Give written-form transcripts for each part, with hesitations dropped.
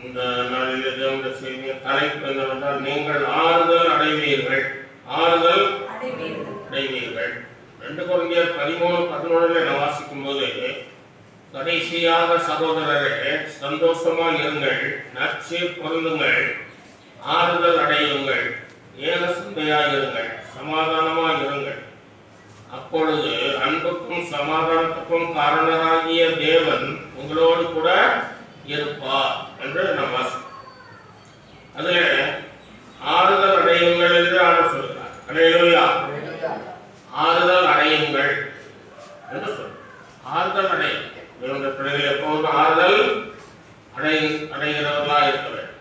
இந்த நாளிலே தேவனுடைய செய்திய தலைப்பு என்னவென்றால் நீங்கள் ஆறுதல் அடைவீர்கள். ஆறுதல் அடைவீர்கள். 2 கொரிந்தியர் 13:11 நான் வாசிக்கும் போது, கடைசியாக சகோதரரே சந்தோஷமாய் இருங்கள், நற்சீர் பொருந்துங்கள், ஆறுதல் அடையுங்கள், ஏன சிந்தையாய் இருங்கள், சமாதானமாய் இருங்கள். அப்பொழுது அன்புக்கும் சமாதானத்துக்கும் காரணராகிய தேவன் உங்களோடு கூட இருப்பார் என்று நாம் வாசிக்கிறோம். அதுல ஆறுதல் அடையுங்கள் என்று அவர் சொல்கிறார். அல்லேலூயா. ஆறுதல் அடையுங்கள் என்று சொல்றார். ஆறுதல் அடையும் தேவனுடைய பிள்ளைகள் எப்போதும் ஆறுதல் அடைகிறவர்களா இருக்க வேண்டும்.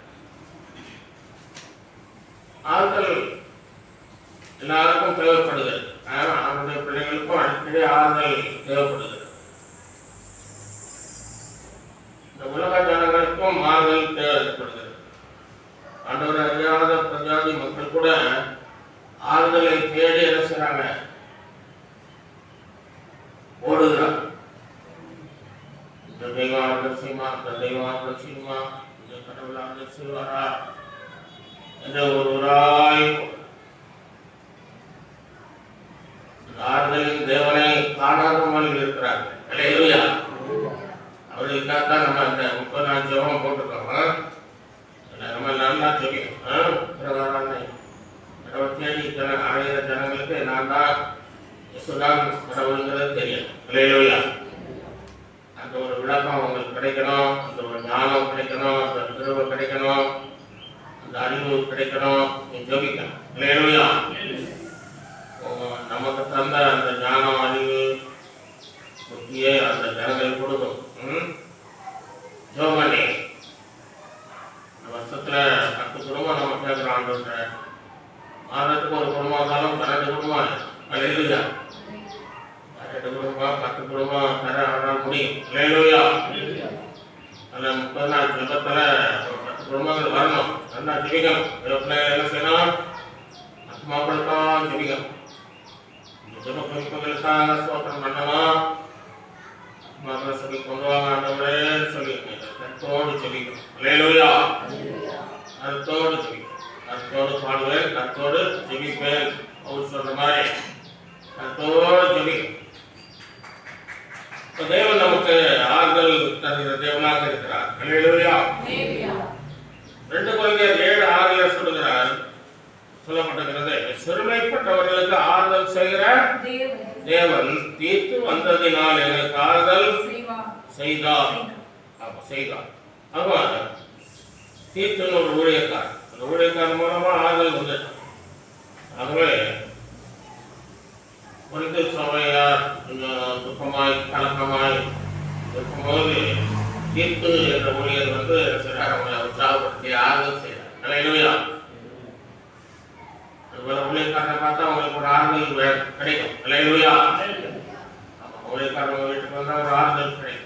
ஆறுதல் எல்லாருக்கும் தேவைப்படுகிறது. அவருடைய பிள்ளைகளுக்கும் அடிக்கடி ஆறுதல் தேவைப்படுகிறது. இந்த உலக ஜனங்களுக்கும் ஆறுதல் தேவைப்படுகிறது. ஆண்டவரை அறியாத பிரஜாதி மக்கள் கூட ஆறுதலை தேடி என்ன செய்றாங்க? ஓடுகிறார். இந்த தெய்வம் ஆறுதல் செய்யுமா, இந்த தெய்வம் ஆறுதல் செய்யுமா, இந்த கடவுள் ஆறுதல் செய்வாரா என்ற ஒருவராய் ஆறுதலின் தேவனை காணாமல் இருக்கிறார்கள். அல்லேலூயா. அவர்களுக்காகத்தான் நம்ம அந்த 30 நாள் ஜெபம் போட்டுருக்கோம். நம்ம நல்லா தெரியும். கடவுள் தேடி அடைகிற ஜனங்களுக்கு நான் தான் இயேசுதான் கடவுளுங்கிறது தெரியும். அல்லேலூயா. அந்த ஒரு விளக்கம் அவங்களுக்கு கிடைக்கணும், அந்த ஒரு ஞானம் கிடைக்கணும், அந்த கிருபை கிடைக்கணும், அந்த அறிவு கிடைக்கணும். நீ ஜெபிக்கணும். அல்லேலூயா. நமக்கு தந்த அந்த ஞானம், அறிவு, புத்தியை அந்த ஜனங்கள் கொடுக்கும். ஜோமணி வருஷத்துல 10 குடும்பம் நம்ம கேட்கிறோம். ஆண்டவர்கிட்ட மாதத்துக்கு ஒரு குடும்பம் இருந்தாலும் 12 குடும்பம். அல்லேலூயா. 8 குடும்பம் 10 குடும்பம் தர அவரால் முடியும். அல்லேலூயா. அந்த 30 நாள் ஜெபத்துல 10 குடும்பங்கள் வரணும். நல்லா ஜெபிக்கணும். என்ன செய்யணும்? ஆத்மாக்களுக்கும் ஜெபிக்கணும். ஜெப குறிப்புகளுக்காக ஸ்தோத்திரம் பண்ணணும். ஆத்மாக்களை சொல்லி கொண்டு வாங்க ஆண்டவரே சொல்லி கருத்தோடு ஜெபிக்கணும். அல்லேலூயா. கருத்தோடு ஜெபிக்கணும். கருத்தோடு பாடுவேன், கருத்தோடு ஜெபிப்பேன். அவர் சொல்ற மாதிரி கருத்தோடு ஜெபிக்கணும். தேவன் நமக்கு ஆறுதல் தருகிற தேவனாக இருக்கிறார். அல்லேலூயா. 2 கொரிந்தியர் 7:6 சொல்லுகிறார், சொல்லப்பட்டிருக்கிறது, சிறுமைப்பட்டவர்களுக்கு ஆறுதல் செய்கிற தேவன் தீர்த்து வந்ததினால் எனக்கு ஆறுதல் செய்தார். தீர்த்துன்னு ஒரு ஊழியக்கார், அந்த ஊழியக்காரன் மூலமா ஆறுதல் வந்துட்டான். ஆகவே குறித்து சபையார் துக்கமாய் கலக்கமாய் இருக்கும்போது தீர்த்து என்ற ஊழியர் வந்து அவங்களை உற்சாகப்படுத்தி ஆறுதல் செய்தார். அல்லேலூயா. ஊழியக்காரனை பார்த்தா அவங்களுக்கு ஒரு ஆறுதல் கிடைக்கும். அல்லேலூயா. ஊழியக்காரங்க வீட்டுக்கு வந்தா ஒரு ஆறுதல் கிடைக்கும்.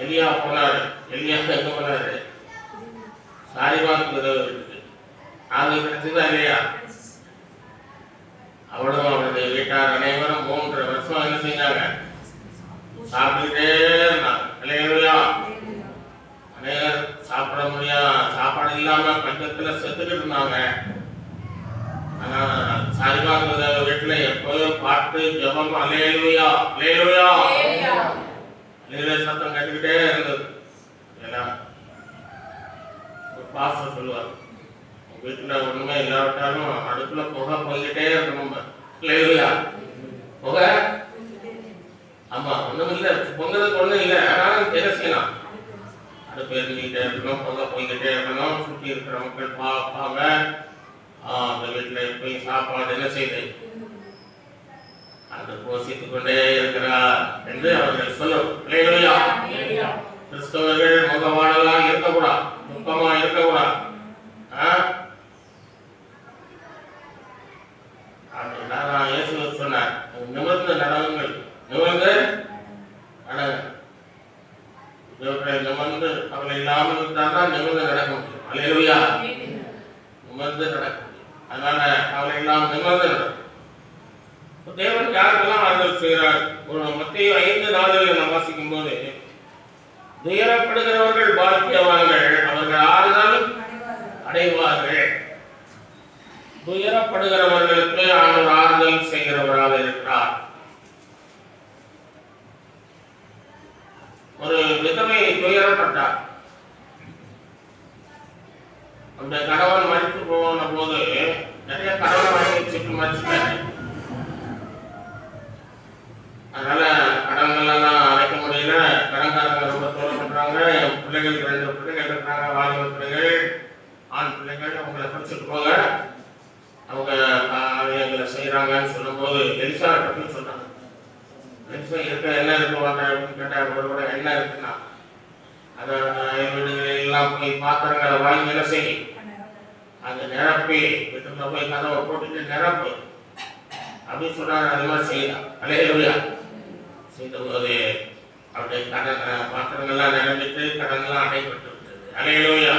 எலியா போனாரு. எலியா எங்க போனாரு? சாரிபாத் வீட்டுக்கு ஆறுதல் கிடைச்சதா இல்லையா? அவளும் அவருடைய வீட்டார் அனைவரும் 3 வருஷம் என்ன செஞ்சாங்க? சாப்பிட்டுட்டே இருந்தாங்க. அல்லேலூயா. அநேகர் சாப்பிட முடியாது, சாப்பாடு இல்லாம பஞ்சத்துல செத்துட்டு இருந்தாங்க. ஆனா சாரிபாத் வீட்டுல எப்போதும் பாட்டு ஜெபம் அல்லேலூயா அல்லேலூயா அல்லேலூயா சத்தம் கேட்டுக்கிட்டே இருந்தது. ஒரு பாஸ்டர் சொல்லுவார், வீட்டுல ஒண்ணுமே இல்லாவிட்டாலும் அடுப்புல புகை போய்கிட்டே இருக்கணும். அல்லேலூயா. புகை ஆமா ஒண்ணும் இல்லை, பொங்கலுக்கு ஒண்ணும் இல்லை, ஆனாலும் என்ன செய்யலாம்? அடுப்பு எரிஞ்சுக்கிட்டே இருக்கணும், பொங்கல் போய்கிட்டே இருக்கணும். சுற்றி இருக்கிற மக்கள் பார்ப்பாங்க, அந்த வீட்டில் போய் சாப்பாடு என்ன செய்து அந்த போஷித்துக் கொண்டே இருக்கிறார் என்று அவர்கள் சொல்லும். கிறிஸ்தவர்கள் முகவாடெல்லாம் இருக்கக்கூடாது, துக்கமா இருக்கக்கூடாது. இயேசு சொன்னார், நிமிர்ந்து நடவுங்கள், நிமிர்ந்து நடங்க. நிமிர்ந்து அவர்கள் இல்லாமல் இருந்தால்தான் நிமிர்ந்து நடக்க முடியும். அல்லேலூயா. நிமிர்ந்து நடக்க முடியும். அதனால அவர்கள் இல்லாமல் நிமிர்ந்து நடக்கும். தேவன் யாருக்கெல்லாம் ஆறுதல் செய்கிறார்? மத்தேயு 5:4 நாம் வாசிக்கும் போது துயரப்படுகிறவர்கள் பாக்கியவான்கள், அவர்கள் ஆறுதல் அடைவார்கள். துயரப்படுகிறவர்களுக்கு அவர் ஆறுதல் செய்கிறவராக இருக்கிறார். ஒரு விதவை துயரப்பட்டார். அந்த கணவன் மறித்து போன போது நிறைய கடன் வாங்கி வச்சுட்டு மறிச்சுட்டாரு. அதனால கடன்களெல்லாம் அடைக்க முடியல. கடன்காரங்க ரொம்ப தோலை பண்றாங்க. என் பிள்ளைகள் 2 பிள்ளைகள் இருக்கிறாங்க, வாலிப பிள்ளைகள், ஆண் பிள்ளைகள். அவங்களை படிச்சுட்டு போங்க, அவங்க எங்களை செய்யறாங்கன்னு சொல்லும் போது எலிசா பற்றி சொன்னாங்க. எலிசா இருக்க என்ன இருக்கு அப்படின்னு கேட்டார். ஒரு கூட என்ன இருக்குன்னா, அதை வீடுகளெல்லாம் போய் பாத்திரங்களை வாங்கி என்ன செய்யும், அதை நிரப்பி வீட்டுல போய் கதவை போட்டுட்டு நிரப்பு அப்படின்னு சொன்னாங்க. அது மாதிரி செய்யலாம். அலையிலுயா செய்த போது அப்படியே கடன் பாத்திரங்கள்லாம் நிரம்பிட்டு கடன்லாம் அடைபட்டு விட்டது. அலையிலுயா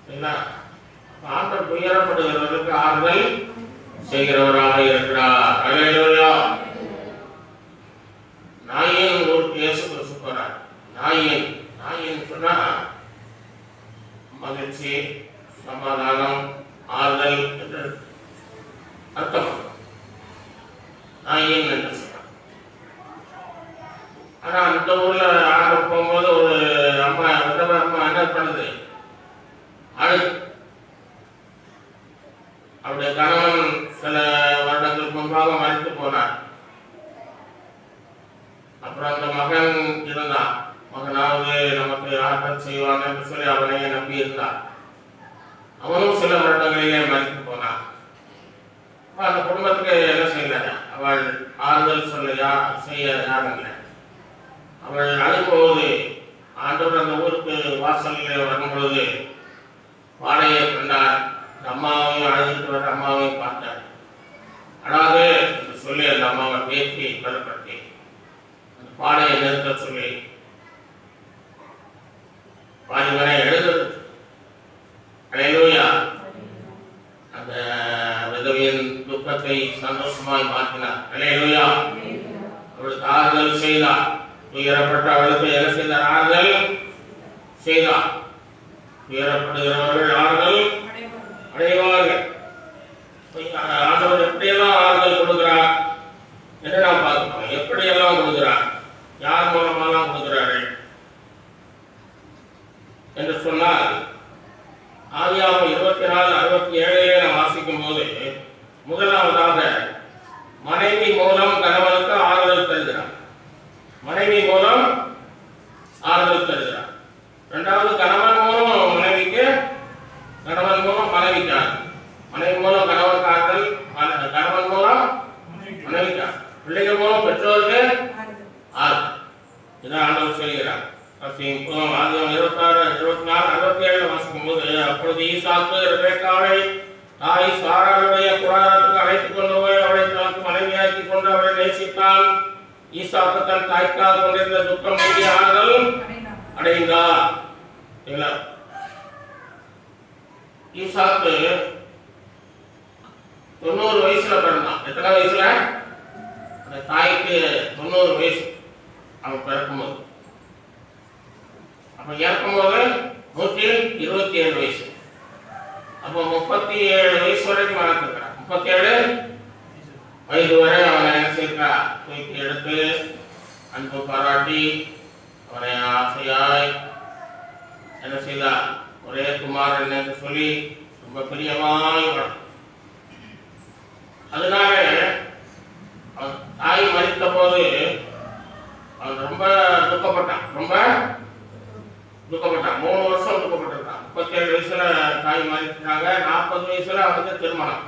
சரிங்களா. ஆண்டவர் துயரப்படுகிறவர்களுக்கு ஆறுதல் செய்கிறவராக இருக்கிறார். அலையிலுயா. நாயின் ஊருக்கு இயேசு கிறிஸ்து போறார். நாயின் சொன்னா மகிழ்ச்சி, சமாதானம், ஆறுதல் என்று அர்த்தம். நாயின் என்று சொன்னார். ஆனா அந்த ஊர்ல ஆண்டு போகும்போது ஒரு அம்மா என்ன பண்ணுது, அழு. அவருடைய கணவன் சில வருடங்களுக்கு முன்பாக மறித்து போனார். அப்புறம் அந்த மகன் இருந்தான். மகனாவது நமக்கு ஆற்றல் செய்வான் என்று சொல்லி அவனையே நம்பி இருந்தார். அவனும் சில வருடங்களிலே மறித்து போனான். அந்த குடும்பத்துக்கு என்ன செய்யல, அவள் ஆறுதல் செய்ய யாரும் இல்லை. அவள் அழும்போது ஆண்டவர் அந்த ஊருக்கு வாசலில் வரும்பொழுது வாழையை கண்டார். அம்மாவையும் அழுதுட்டு வர அம்மாவையும் பார்த்தார். அழாது என்று சொல்லி அந்த அம்மாவை பேசி பலப்படுத்தி அந்த பாடையை நிறுத்த சொல்லி பாதிவரை எழுதுறது. அலையிலூயா. அந்த விதவையின் துக்கத்தை சந்தோஷமாய் மாற்றினார். அலையிலூயா. அவளுக்கு ஆறுதல் செய்தார். துயரப்பட்ட அவளுக்கு என்ன செய்தார்? ஆறுதல் செய்தார். துயரப்படுகிறவர்கள் ஆறுதல் அடைவார்கள். ஆண்டவர் எப்படியெல்லாம் ஆறுதல் கொடுக்கிறார் என்று நாம் பார்க்கிறோம். எப்படியெல்லாம் கொடுக்கிறார், யார் மூலமாலாம் கொடுக்கிறார்கள் என்று சொன்னால், ஆதியாகமம் 24:67 நாம் வாசிக்கும் போது முதலாவதாக மனைவி மூலம் கணவனுக்கு ஆறுதல் தருகிறார். மனைவி மூலம் ஆறுதல் தருகிறார். இரண்டாவது கணவன் மூலம் மனைவிக்கு, கணவன் மூலம் மனைவிக்கார், மனைவி மூலம் கணவன் ஆறுதல், கணவன் மூலம் மனைவிக்கார், பிள்ளைகள் மூலம் பெற்றோருக்கு ஆறுதல். இதான் ஆண்டவர் சொல்கிறார். ஆதியாகமம் 26:24-67 வாசிக்கும் போது, அப்பொழுது ஈசாக்கு ரெபெக்காவை தாய் சாராளுடைய கூடாரத்துக்கு அழைத்துக் கொண்டு போய் அவளை தனக்கு மனைவியாக்கி கொண்டு அவளை நேசித்தான். ஈசாக்கு தன் தாய்க்காக கொண்டிருந்த துக்கம் நீங்கி ஆறுதல் அடைந்தார். ஈசாக்கு 90 வயசுல பிறந்தான். எத்தனை வயசுல? அந்த தாய்க்கு 90 வயசு அவன் பிறக்கும்போது. அப்ப இறக்கும்போது 127 வயசு. அப்போ 37 வயசு வரைக்கும் வளர்த்துக்கிறான். 37 வயது வரை அவனை என்ன செய்யறா, தூக்கி எடுத்து அன்பு பாராட்டி அவனை ஆசையாய் என்ன செய்தா, ஒரே குமாரன் என்று சொல்லி ரொம்ப பிரியமாய் வளர்த்தான். அதனால அவன் தாய் மறித்த போது அவன் ரொம்ப துக்கப்பட்டான். 3 வருஷம் துக்கப்பட்டிருக்கான். 37 வயசுல தாய் மறிக்கிறாங்க. 40 வயசுல அவனுக்கு திருமணம்.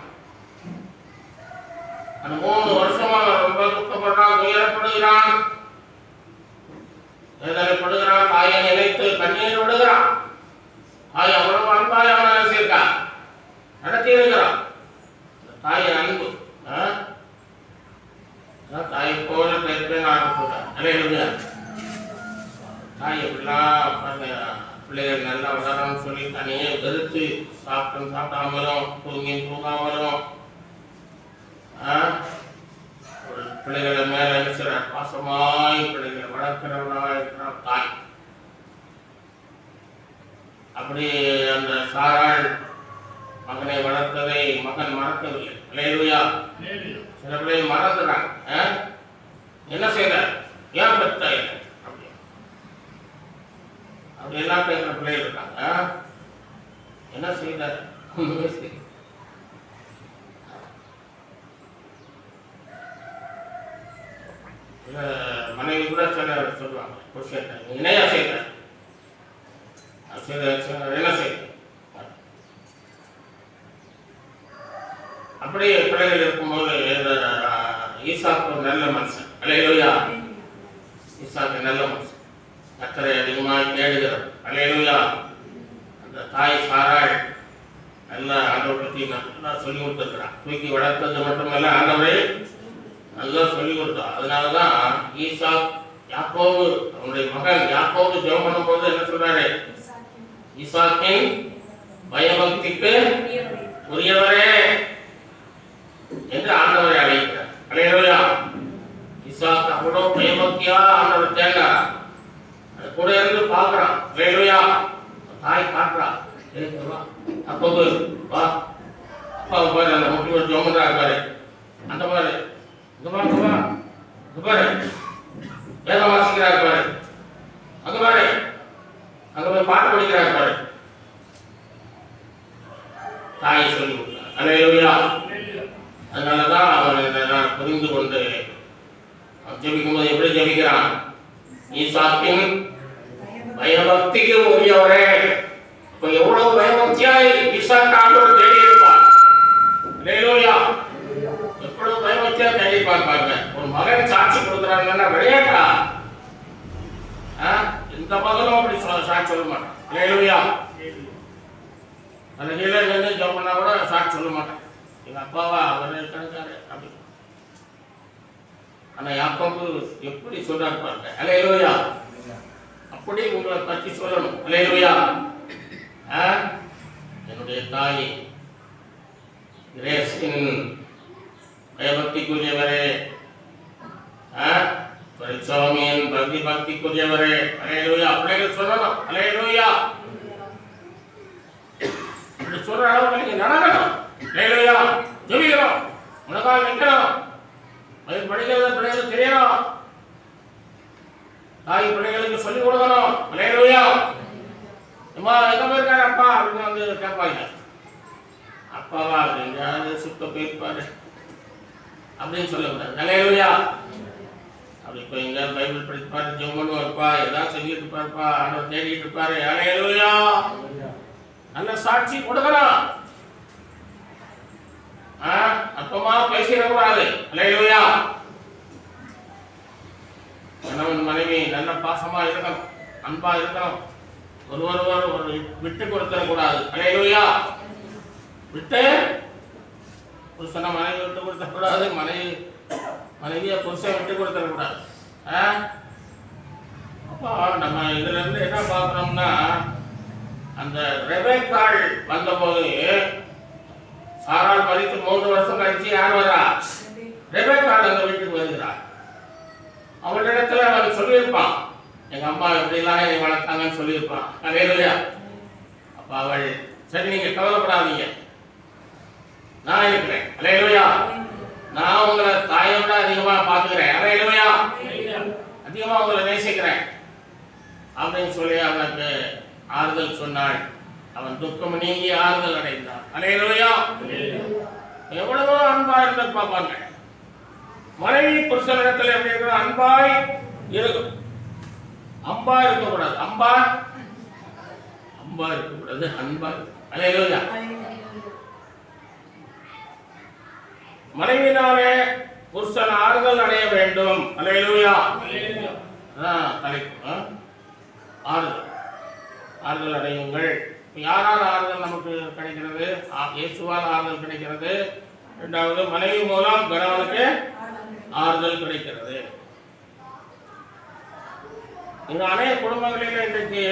அந்த 3 வருஷமா ரொம்ப துக்கப்படுறான், துயரப்படுகிறான், வேதனைப்படுகிறான். தாயை நினைத்து கண்ணீர் விடுகிறான். தாய் அவ்வளவு அன்பாய் அவனை நினைச்சிருக்கா, நடத்தி இருக்கிறான். தாய் அன்பு தாயை போல கேட்பேன் ஆரம்பிச்சுட்டான். தாய் எப்படிலாம் பிள்ளைகள் நல்லா வளரணும்னு சொல்லி தனியே வெறுத்து சாப்பிடாமலும் தூங்காமலும் பிள்ளைகளை மேல நினைச்சிட பாசமாய் பிள்ளைகளை வளர்க்கிறவனாக இருக்கிறான் தாய். அப்படி அந்த சாராள் மகனை வளர்த்ததை மகன் மறக்கவில்லை. அல்லேலூயா. சில பிள்ளைகள் மறந்துறாங்க. என்ன செய்த, ஏன் பெற்ற அப்படி எல்லாம் கேட்கிற பிள்ளைகள் இருக்காங்க. என்ன செய்தார்? மனைவி கூட சில சொல்லுவாங்க, இணையா செய்தார், என்ன செய்த. அப்படியே பிள்ளைகள் இருக்கும்போது ஈசாக்கு ஒரு நல்ல மனுஷன். அல்லேலூயா. ஈசாக்கு நல்ல மனுஷன், கர்த்தரை அதிகமாக தேடுகிறார். அல்லேலூயா. அந்த தாய் சாராள் நல்லா ஆண்டவரை பற்றி நல்லா சொல்லி கொடுத்துருக்கிறான். தூக்கி வளர்த்தது மட்டுமல்ல, ஆண்டவரை நல்லா சொல்லி கொடுத்தான். அதனாலதான் ஈசாக் யாக்கோபு அவனுடைய மகன் யாக்கோபு ஜெபம் பண்ணும்போது என்ன சொல்றாரு? ஈசாக்கின் பயபக்திக்கு உரியவரே என்று ஆண்டவரை அழைக்கிறார். அல்லேலூயா. ஈசாக் அவ்வளவு பயபக்தியா ஆண்டவர் தேங்கிறார். அது கூட இருந்து பார்க்கிறான். அல்லேலூயா. தாய் காட்டுறான், அப்போது வா அப்பா பாரு, அந்த முட்டி ஒரு ஜோமன்றா இருப்பாரு, அந்த பாரு பாரு வேதம் வாசிக்கிறார் பாரு, அங்க பாரு, அங்க போய் பாட்டு படிக்கிறார் பாரு. தாயை சொல்லி கொடுத்தார். அல்லேலூயா. அதனாலதான் அவன் புரிந்து கொண்டு ஜெபிக்கும் போது எப்படி ஜெபிக்கிறான்? ஈசாக்கின் பயபக்திக்கு உரியவரே. இப்ப எவ்வளவு பயபக்தியாய் ஈசாக்கு ஆண்டவர் தேடி இருப்பார். அல்லேலூயா. எவ்வளவு பயபக்தியா தேடி பார்ப்பாங்க. ஒரு மகன் சாட்சி கொடுக்குறாங்கன்னா விளையாட்டா? இந்த மகனும் அப்படி சாட்சி சொல்ல மாட்டான். அல்லேலூயா. அந்த கீழே இருந்து ஜெபம் பண்ணா கூட சாட்சி சொல்ல மாட்டான். எங்க அப்பாவா அவர் கிடைச்சாரு அப்படி. ஆனா யாக்கோபு எப்படி சொல்றாரு பாருங்க. அல்லேலூயா. அப்படி உங்களை பற்றி சொல்லணும். அல்லேலூயா. என்னுடைய தாய் கிரேஸின் பயபக்திக்குரியவரே, சுவாமியின் பக்திக்குரியவரே. அல்லேலூயா. பிள்ளைகள் சொல்லணும். அல்லேலூயா. இப்படி சொல்ற அளவுக்கு நீங்க நடக்கணும். அல்லேலூயா. ஜெபிக்கணும், உனக்காக நிற்கணும், அது படிக்கிறத பிள்ளைகளுக்கு தெரியணும், தாய் பிள்ளைகளுக்கு சொல்லிக் கொடுக்கணும். அல்லேலூயா. அம்மா எங்க போயிருக்காரு அப்பா அப்படின்னு வந்து கேட்பாங்க. அப்பாவா எங்கேயாவது சுத்த போயிருப்பாரு அப்படின்னு சொல்லக்கூடாது. அல்லேலூயா. அப்படி இப்போ எங்கேயாவது பைபிள் படிப்பாரு, ஜெபம் பண்ணுவாருப்பா, ஏதாவது செஞ்சுட்டு இருப்பாருப்பா, ஆண்டவர் தேடிட்டு இருப்பாரு. அல்லேலூயா. நல்ல சாட்சி கொடுக்கணும். அப்பமா பேசிடக்கூடாது. அல்லேலூயா. கணவன் மனைவி நல்ல பாசமா இருக்கணும், அன்பா இருக்கணும், ஒருவர் ஒரு விட்டு கொடுத்தரக்கூடாது. அல்லேலூயா. விட்டு புருஷனை மனைவி விட்டு கொடுத்தக்கூடாது, மனைவியை புருஷன் விட்டு கொடுத்தரக்கூடாது. அப்போ நம்ம இதுல இருந்து என்ன பார்க்கணும்னா, அந்த ரெபெக்காள் வந்தபோது சாராள் மரித்து 3 வருஷம் கழிச்சு யார் வரா? ரெபெக்காள் அந்த வீட்டுக்கு வருகிறார். அவளிடத்துல அவன் சொல்லியிருப்பான், எங்க அம்மா எப்படிலாம் என்னை வளர்த்தாங்கன்னு சொல்லியிருப்பான். அல்லேலூயா. அப்ப அவள் சரி நீங்க கவலைப்படாதீங்க, நான் இருக்கிறேன். அல்லேலூயா. நான் உங்களை தாயோட அதிகமா பாத்துக்கிறேன். அல்லேலூயா. அதிகமா உங்களை நேசிக்கிறேன் அப்படின்னு சொல்லி அவனுக்கு ஆறுதல் சொன்னாள். அவன் துக்கம் நீங்கி ஆறுதல் அடைந்தான். அல்லேலூயா. எவ்வளவோ அன்பா இருந்த பார்ப்பாங்க. மனைவி புருஷனிடத்தில் எப்படி இருக்கிற அன்பாய் இருக்கும். அம்பா இருக்கக்கூடாது, அம்பா இருக்கக்கூடாது, அன்பா. அல்லேலூயா. மனைவினாலே புருஷன் ஆறுதல் அடைய வேண்டும். அல்லேலூயா. தலைப்பு ஆறுதல் அடையுங்கள். யாரால் ஆறுதல் நமக்கு கிடைக்கிறது? இயேசுவால் ஆறுதல் கிடைக்கிறது. இரண்டாவது மனைவி மூலம் கணவனுக்கு ஆறுதல் கிடைக்கிறது. இங்க அநேக குடும்பங்களில் இன்றைக்கு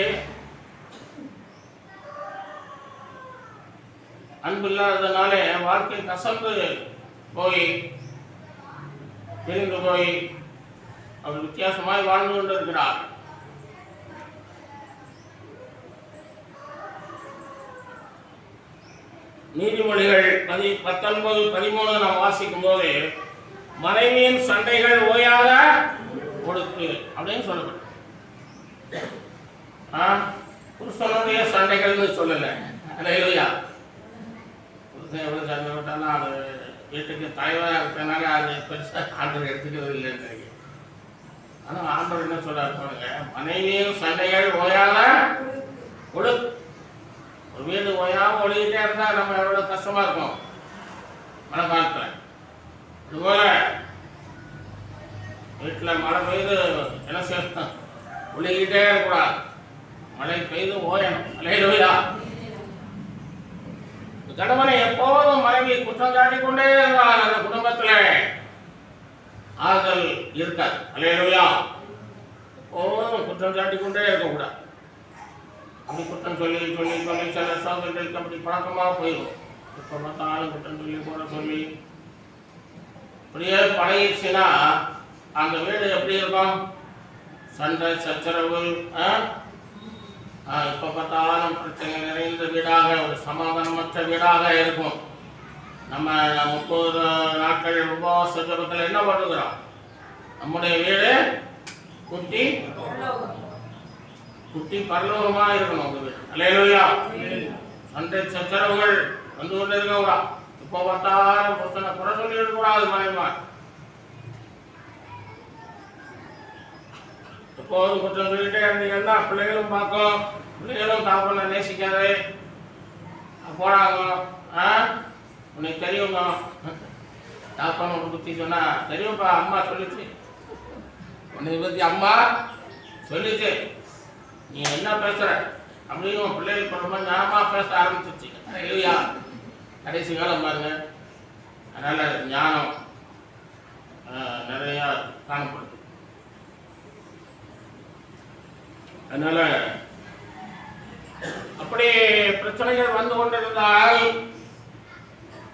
அன்பு இல்லாததுனால வாழ்க்கை கசந்து போய் பிரிந்து போய் அவர் வித்தியாசமாய் வாழ்ந்து கொண்டிருக்கிறார். நீதிமொழிகள் 19:13 நாம் வாசிக்கும் போது மனைவியின் சண்டைகள் ஓயாத கொடுக்கு அப்படின்னு சொல்லப்படும். புருஷனுடைய சண்டைகள்னு சொல்லல. அல்லேலூயா. புருஷன் எவ்வளவு சண்டை போட்டாலும் அது வீட்டுக்கு தலைவராக இருக்கிறனால அது பெருசாக ஆண்டவர் எடுத்துக்கிறது இல்லைன்னு. ஆனால் ஆண்டவர் என்ன சொல்றாரு பாருங்க, மனைவியின் சண்டைகள் ஓயாத கொடு. ஒரு வீடு ஓயாம ஒழுகிட்டே இருந்தா நம்ம எவ்வளவு கஷ்டமா இருக்கும் மழைக்காலத்தில். அதுபோல வீட்டில் மழை பெய்து என்ன செய்யணும், ஒழுகிட்டே இருக்கக்கூடாது. மழை பெய்து ஓயணும். அல்லேலூயா. கணவனை எப்போதும் மனைவி குற்றம் சாட்டிக் கொண்டே இருந்தால் அந்த குடும்பத்தில் ஆறுதல் இருக்காது. அல்லேலூயா. எப்போதும் குற்றம் சாட்டிக் கொண்டே இருக்கக்கூடாது. அப்படி குற்றம் சொல்லி சொல்லி சொல்லி சில சகோதரர்களுக்கு அப்படி பழக்கமாக போயிடும். இப்போ பார்த்தாலும் குற்றம் சொல்லி கூட சொல்லி அப்படியே பழகிடுச்சுன்னா அந்த வீடு எப்படி இருக்கும்? சண்டை சச்சரவு, இப்போ பார்த்தாலும் பிரச்சனை நிறைந்த வீடாக, ஒரு சமாதானமற்ற வீடாக இருக்கும். நம்ம 30 நாட்கள் உபவாச ஜெபத்தில் என்ன பண்ணுகிறோம்? நம்முடைய வீடு குட்டி குட்டி பரலோகமாக இருக்கணும் உங்க வீடு. அல்லேலூயா. சண்டை சச்சரவுகள் வந்து கொண்டு இருக்கக்கூடா. இப்போ பார்த்தாலும் பிரச்சனை குறை சொல்லி இருக்கக்கூடாது. மனைவிமார் எப்போதும் குற்றம் சொல்லிட்டே இருந்தீங்கன்னா பிள்ளைகளும் பார்க்கும், பிள்ளைகளும் தாப்பனை நேசிக்காது போடாங்க. உனக்கு தெரியுங்க, தாப்பனை ஒரு பற்றி சொன்னா தெரியும்ப்பா, அம்மா சொல்லிச்சு, உன்னை பற்றி அம்மா சொல்லிச்சு, நீ என்ன பேசுற அப்படின்னு உன் பிள்ளைகள் ரொம்ப ஞானமா பேச ஆரம்பிச்சிருச்சு. இல்லையா? கடைசி காலம் பாருங்க. அதனால ஞானம் நிறைய காணப்படுது. அதனால அப்படி பிரச்சனைகள் வந்து கொண்டிருந்தால்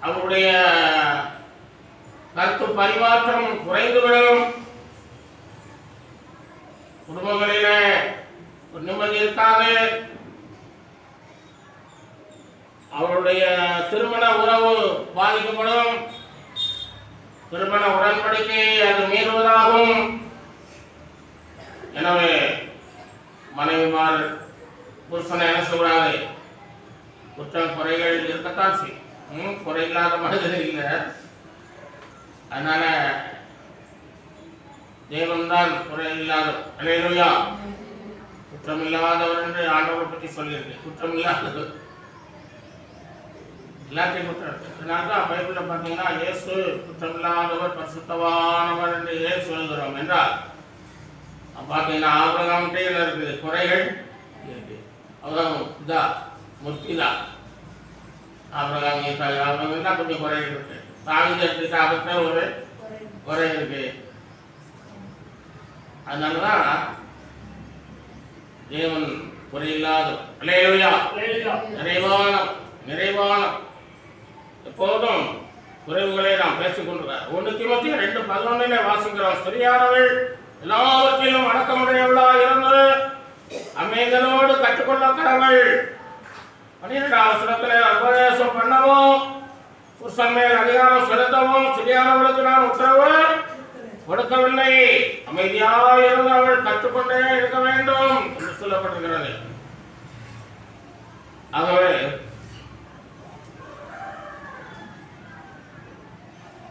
அவருடைய கருத்து பரிமாற்றம் குறைந்துவிடும். குடும்பங்களிலே ஒரு நிம்மதி இருக்காது. அவருடைய திருமண உறவு பாதிக்கப்படும். திருமண உடன்படிக்கை அது மீறுவதாகும். எனவே மனைவிமார் புருஷனை என்ன சொல்றாங்க, குற்றம் குறைகள் இருக்கத்தான் செய்யும். குறை இல்லாத மனிதன் இல்லை. அதனால தேவன் தான் குறை இல்லாத. அல்லேலூயா. குற்றம் இல்லாதவர் என்று ஆண்டவரை பற்றி சொல்லியிருக்கு. குற்றம் இல்லாதவர் எல்லாத்தையும் குற்றம். அதனால்தான் பைபிள்ல பார்த்தீங்கன்னா இயேசு குற்றம் இல்லாதவர் பரிசுத்தவானவர் என்று ஏன் சொல்கிறோம் என்றால், பார்த்தீங்கன்னா ஆபிரகாம்கிட்டே இருக்குது குறைகள் இருக்கு. அவதான் இதா முத்திதா ஆபிரகாம் தான் கொஞ்சம் குறைகள் இருக்கு. தாவீது எடுத்துக்கிட்ட அவர்கிட்ட ஒரு குறை இருக்கு. அதனாலதான் தேவன் குறையில்லாதவர். அல்லேலூயா. நிறைவான எப்போதும் குறைவுகளை நாம் பேசிக் கொண்டிருக்கிறார். 1 தீமோத்தேயு 2:11 வாசிக்கிறோம். ஸ்திரீயானவள் எல்லாவற்றிலும் அடக்கமுடையவளாய் இருந்து அமைதலோடு கற்றுக்கொள்ள கடவுள். 12ஆம் வசனத்திலே உபதேசம் பண்ணவும் புருஷன் மேல் அதிகாரம் செலுத்தவும் ஸ்திரீயானவளுக்கு நான் உத்தரவு கொடுக்கவில்லை. அமைதியாக இருந்து அவள் கற்றுக்கொண்டே இருக்க வேண்டும் என்று சொல்லப்பட்டிருக்கிறது. ஆகவே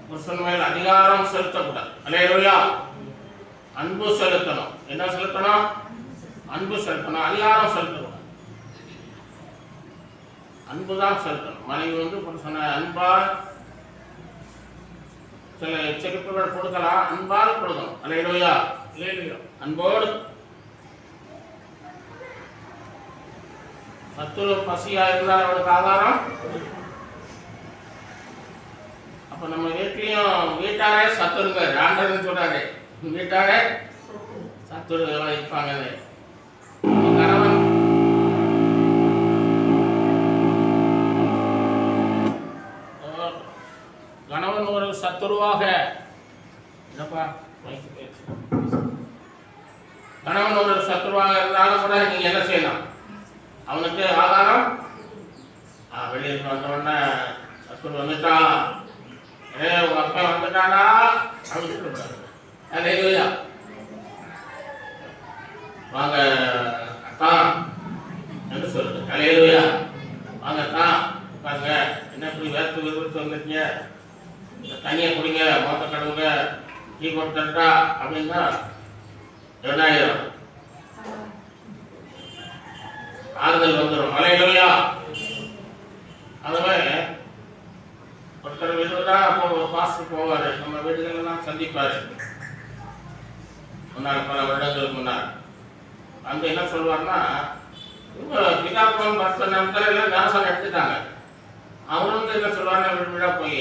புருஷன் மேல் அதிகாரம் செலுத்தக்கூடாது. அல்லேலூயா. அன்பு செலுத்தணும். என்ன செலுத்தணும்? அன்பு செலுத்தணும். அதிகாரம் செலுத்தக்கூடாது. அன்புதான் செலுத்தணும். மனைவி புருஷனை அன்பால் சில எச்சரிப்புகள் கொடுக்கலாம். அன்பால் கொடுக்கணும். அல்லேலூயா. அன்போடு சத்துரு பசியா இருந்தால் அவனுக்கு ஆதாரம். அப்ப நம்ம வீட்லயும் வீட்டாரே சத்துருங்க ஆண்டவன் சொல்றாரு. வீட்டாரே சத்துரு இருப்பாங்க. கணவன் கணவன் ஒரு சத்துருவாக கணவன் ஒரு சத்துருவாக இருந்தாலும் கூட நீங்க என்ன செய்யலாம்? அவனுக்கு ஆதாரம் வெளியில் வந்தோடனே சத்துரு வந்துட்டா, உங்க அப்பா வந்துட்டானா அப்படின்னு சொல்லக்கூடாது. அல்லேலூயா. வாங்க அத்தா என்று சொல்லுது. அல்லேலூயா. வாங்க அத்தா உட்காருங்க, என்ன இப்படி வேர்த்து விறுவிறுத்து வந்துருக்கீங்க, தண்ணியை குடிங்க, மோத்த கடுவுங்க, டீ போட்டு தட்டா அப்படின்னா என்னாயிரம் ஆறுதல் வந்துடும். அல்லேலூயா. அதுவே ஒருத்தர் வீடுதான் அப்போ ஒரு பாஸ்டர் போவார், நம்ம வீடுகளெல்லாம் சந்திப்பார். முன்னாள் பல வருடங்களுக்கு முன்னாள் வந்து என்ன சொல்லுவார்னா, இவங்க பிதாபுரம் பஸ் நேரத்தில் எல்லாம் ஞானசானம் எடுத்துட்டாங்க. அவரு வந்து என்ன சொல்லுவாருன்னா, வீடு வீடாக போய்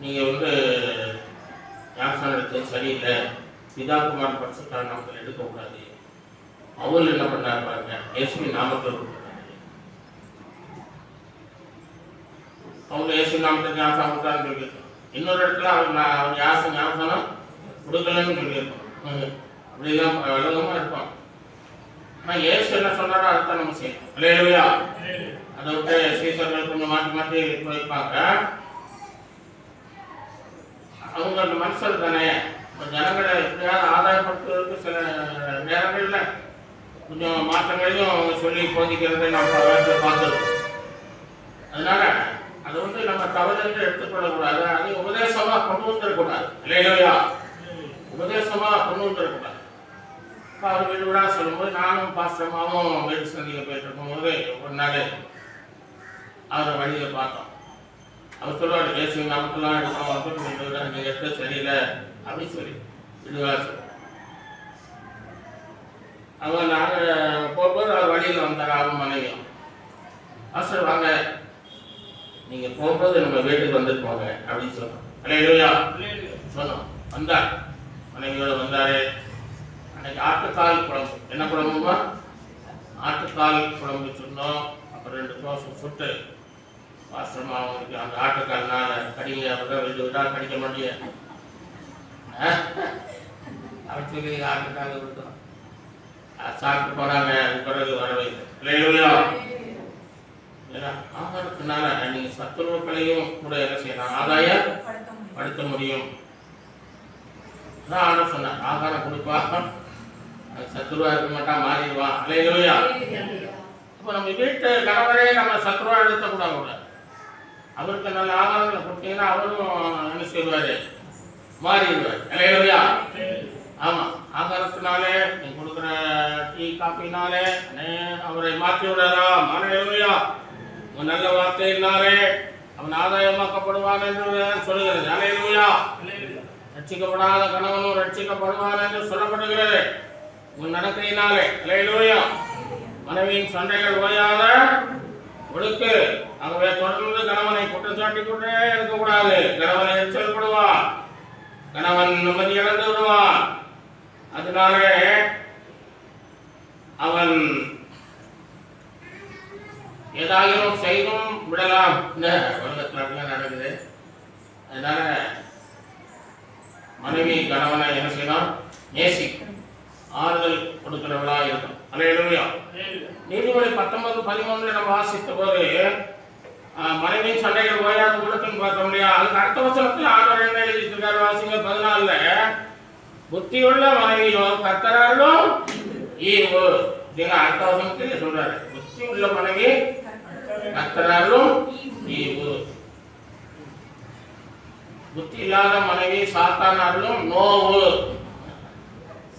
நீங்கள் வந்து ஞானசானம் எடுத்தது சரியில்லை, பிதாகுமார் பரிசுத்த நாமத்தில் எடுக்கக்கூடாது. அவள் என்ன பண்ணார் பாருங்க, இயேசுவின் நாமத்தில் கொடுத்தாரு. அவங்க இயேசு நாமத்தில் ஞானசானம் கொடுத்தாருன்னு சொல்லியிருக்கோம். இன்னொரு இடத்துல அவர் ஞானசானம் கொடுக்கலன்னு சொல்லியிருக்கோம். அப்படிலாம் விளக்கமாக இருப்பான். ஆனால் இயேசு என்ன சொன்னாரோ அதுதான் நம்ம செய்யணும். அல்லேலூயா. அதை விட்டு சீசர்கள் கொஞ்சம் மாற்றி மாற்றி வைப்பாங்க. அவங்க அந்த மனுஷர் தானே, ஜனங்களை எப்படியாவது ஆதாயப்படுத்துவதற்கு சில நேரங்களில் கொஞ்சம் மாற்றங்களையும் அவங்க சொல்லி போதிக்கிறதை நம்ம பார்த்துருக்கோம். அதனால அதை வந்து நம்ம தவறு எடுத்துக்கொள்ளக்கூடாது. அது உபதேசமாக கொண்டு வந்துடக்கூடாது. அல்லேலூயா. உபதேசமாக கொண்டு வந்துடக்கூடாது. அவர் வீடு விடா சொல்லும்போது நானும் பாஸ்டமாவும் வீடு சந்திக்க போயிட்டு இருக்கும்போது ஒரு நாள் அவரை வழியில் பார்த்தோம். அவர் சொல்லுவார், இயேசு நாமத்தெல்லாம் எடுக்கணும், வீடு விடா நீங்கள் எடுத்து சரியில்லை அப்படின்னு சொல்லி வீடுவா சொல்லுவோம். அவங்க நாங்கள் போகும்போது அவர் வழியில் வந்தார், அவரும் மனைவியும். பாஸ்டர் வாங்க, நீங்கள் போகும்போது நம்ம வீட்டுக்கு வந்துட்டு போங்க அப்படின்னு சொன்னோம். அல்லேலூயா சொன்னோம். வந்தார், மனைவியோடு வந்தார். அன்னைக்கு ஆட்டுக்கால் குழம்பு, என்ன குழம்புமா? ஆட்டுக்கால் குழம்பு சொன்னோம். அப்புறம் 2 தோசை சுட்டு பாஸ்டர்மா அவங்களுக்கு அந்த ஆட்டுக்கால்னால கடிங்க, அப்படிதான் வீடு விடா கடிக்க மாட்டேன் அப்படி சொல்லி ஆட்டுக்கால் விட்டோம். சாப்பிட்டு போனாங்க. அது பிறகு வரவே இல்லை. ஏன்னா ஆகாரத்தினால நீங்கள் சத்துருக்களையும் கூட என்ன செய்யலாம், ஆதாயப்படுத்த முடியும். ஆனா சொன்னார், ஆகாரம் கொடுப்பா, சத்துருவா இருக்க மாட்டா, மாறிடுவான். அல்லேலூயா. அப்போ நம்ம வீட்டு கணவரே நம்ம சத்துருவா எடுத்துக்கூடாது. அவருக்கு நல்ல ஆகாரங்களை கொடுத்தீங்கன்னா அவரும் என்ன செய்வார், மாறிடுவார். அல்லேலூயா. ஆமாம், ஆகாரத்தினாலே நீங்கள் கொடுக்குற டீ காப்பினாலே அவரை மாற்றி விடலாம். அல்லேலூயா. உங்கள் நல்ல வார்த்தையினாலே அவன் ஆதாயமாக்கப்படுவான் என்று சொல்லுகிறது. அல்லேலூயா. ரட்சிக்கப்படாத கணவனும் ரட்சிக்கப்படுவான் என்று சொல்லப்படுகிறது உன் நடக்கையினாலே. அல்லேலூயா. மனைவியின் சண்டைகள் ஓயாத ஒழுக்கு. ஆகவே தொடர்ந்து கணவனை குற்றம் சாட்டிக் கொண்டே இருக்கக்கூடாது. கணவனை எச்சரிக்கப்படுவான், கணவன் நிம்மதி இழந்து விடுவான். அதனாலே அவன் ஏதாயிரம் செய்தும் விடலாம். இந்த உலகத்தில் நடக்குது. அதனால மனைவி கணவனை என்ன செய்யலாம், நேசிக்கும், ஆறுதல் கொடுக்கிறவளா இருக்கும். அல்லேலூயா. நீதிமொழி 19:13 நம்ம வாசித்த போது மனைவியின் சண்டைகள் ஓயாது கொடுக்குன்னு பார்த்தோம் இல்லையா? அதுக்கு அடுத்த வசனத்தில் ஆண்டவர் என்ன எழுதியிருக்காரு வாசிங்க. 14 புத்தியுள்ள மனைவியோ கர்த்தராலும் ஈவு. அடுத்த வசனத்தில் சொல்றாரு, புத்தியுள்ள மனைவி கர்த்தராலும் ஈவு. புத்தி இல்லாத மனைவி சாத்தானாலும் நோவு.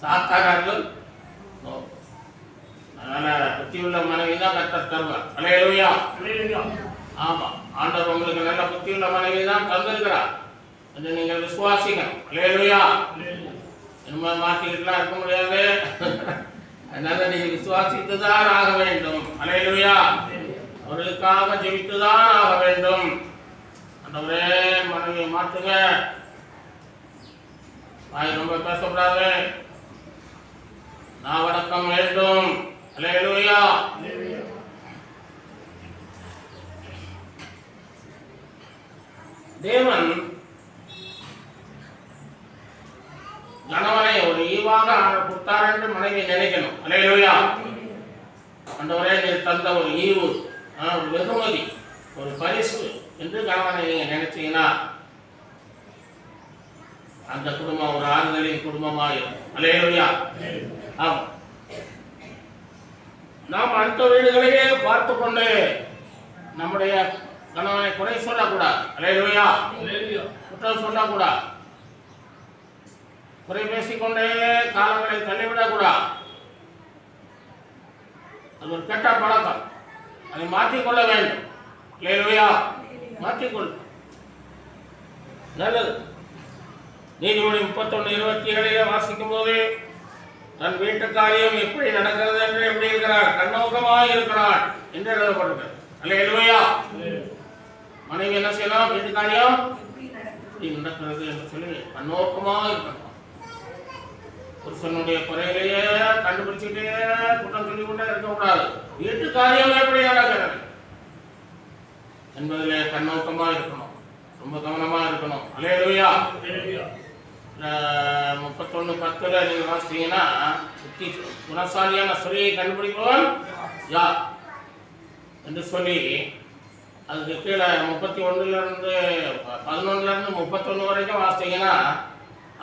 சாத்தானாலும் நோவு. அதனால புத்தி உள்ள மனைவி தான் கர்த்தர் தருவார். அல்லேலூயா. ஆமா, ஆண்டவர் உங்களுக்கு நல்ல புத்தி உள்ள மனைவி தான் தந்திருக்கிறார். அதை நீங்கள் விசுவாசிக்கணும். அல்லேலூயா. நம்ம மாற்றிக்கிட்டுலாம் இருக்க முடியாது. அதனால நீங்க விசுவாசித்துதான் ஆக வேண்டும். அல்லேலூயா. அவர்களுக்காக ஜெபித்துதான் ஆக வேண்டும். ஆண்டவரே மனைவியை மாற்றுங்க. வாய் ரொம்ப பேசக்கூடாது, நான் வணக்கம் வேண்டும். அல்லேலூயா. தேவன் கணவனை ஒரு ஈவாக கொடுத்தார் என்று மனைவி நினைக்கணும். அல்லேலூயா. ஆண்டவரே நீர் தந்த ஒரு ஈவு ஒரு வெகுமதி, ஒரு பரிசு என்று கணவனை நீங்கள் நினைச்சீங்கன்னா அந்த குடும்பம் ஒரு ஆறுதலின் குடும்பமாக இருக்கும். அல்லேலூயா. ஆமாம், நாம் அடுத்த வீடுகளையே பார்த்து கொண்டு நம்முடைய கணவனை குறை சொல்லக்கூடாது. அல்லேலூயா. குற்றம் சொல்லக்கூடாது. குறை பேசிக்கொண்டே காலங்களை தள்ளிவிடக்கூடாது. அது ஒரு கெட்ட பழக்கம். அதை மாற்றிக்கொள்ள வேண்டும். அல்லேலூயா. மாற்றிக்கொள்ள நல்லது. நீதிமொழி 31:27 வாசிக்கும் போது தன் வீட்டு காரியம் எப்படி நடக்கிறது என்று எப்படி இருக்கிறார், கண்ணோக்கமாக இருக்கிறார் என்று எழுதப்பட்டிருக்கிறது. அல்லேலூயா. மனைவி என்ன செய்யலாம், வீட்டு காரியம் எப்படி நடக்கிறது என்று சொல்லி கண்ணோக்கமாக இருக்கணும். புருஷனுடைய குறையிலேயே கண்டுபிடிச்சுட்டே குற்றம் சொல்லிக் கொண்டே இருக்கக்கூடாது. வீட்டு காரியம் எப்படி நடக்கிறது என்பதிலே கண்ணோக்கமாக இருக்கணும், ரொம்ப கவனமா இருக்கணும். அல்லேலூயா. 31:10 நீங்க வாசிச்சீங்கன்னா புத்தி குணசாலியான ஸ்திரியை கண்டுபிடிப்பவன் யார் என்று சொல்லி அதுக்கு கீழே 31 11 31 வரைக்கும் வாசிச்சீங்கன்னா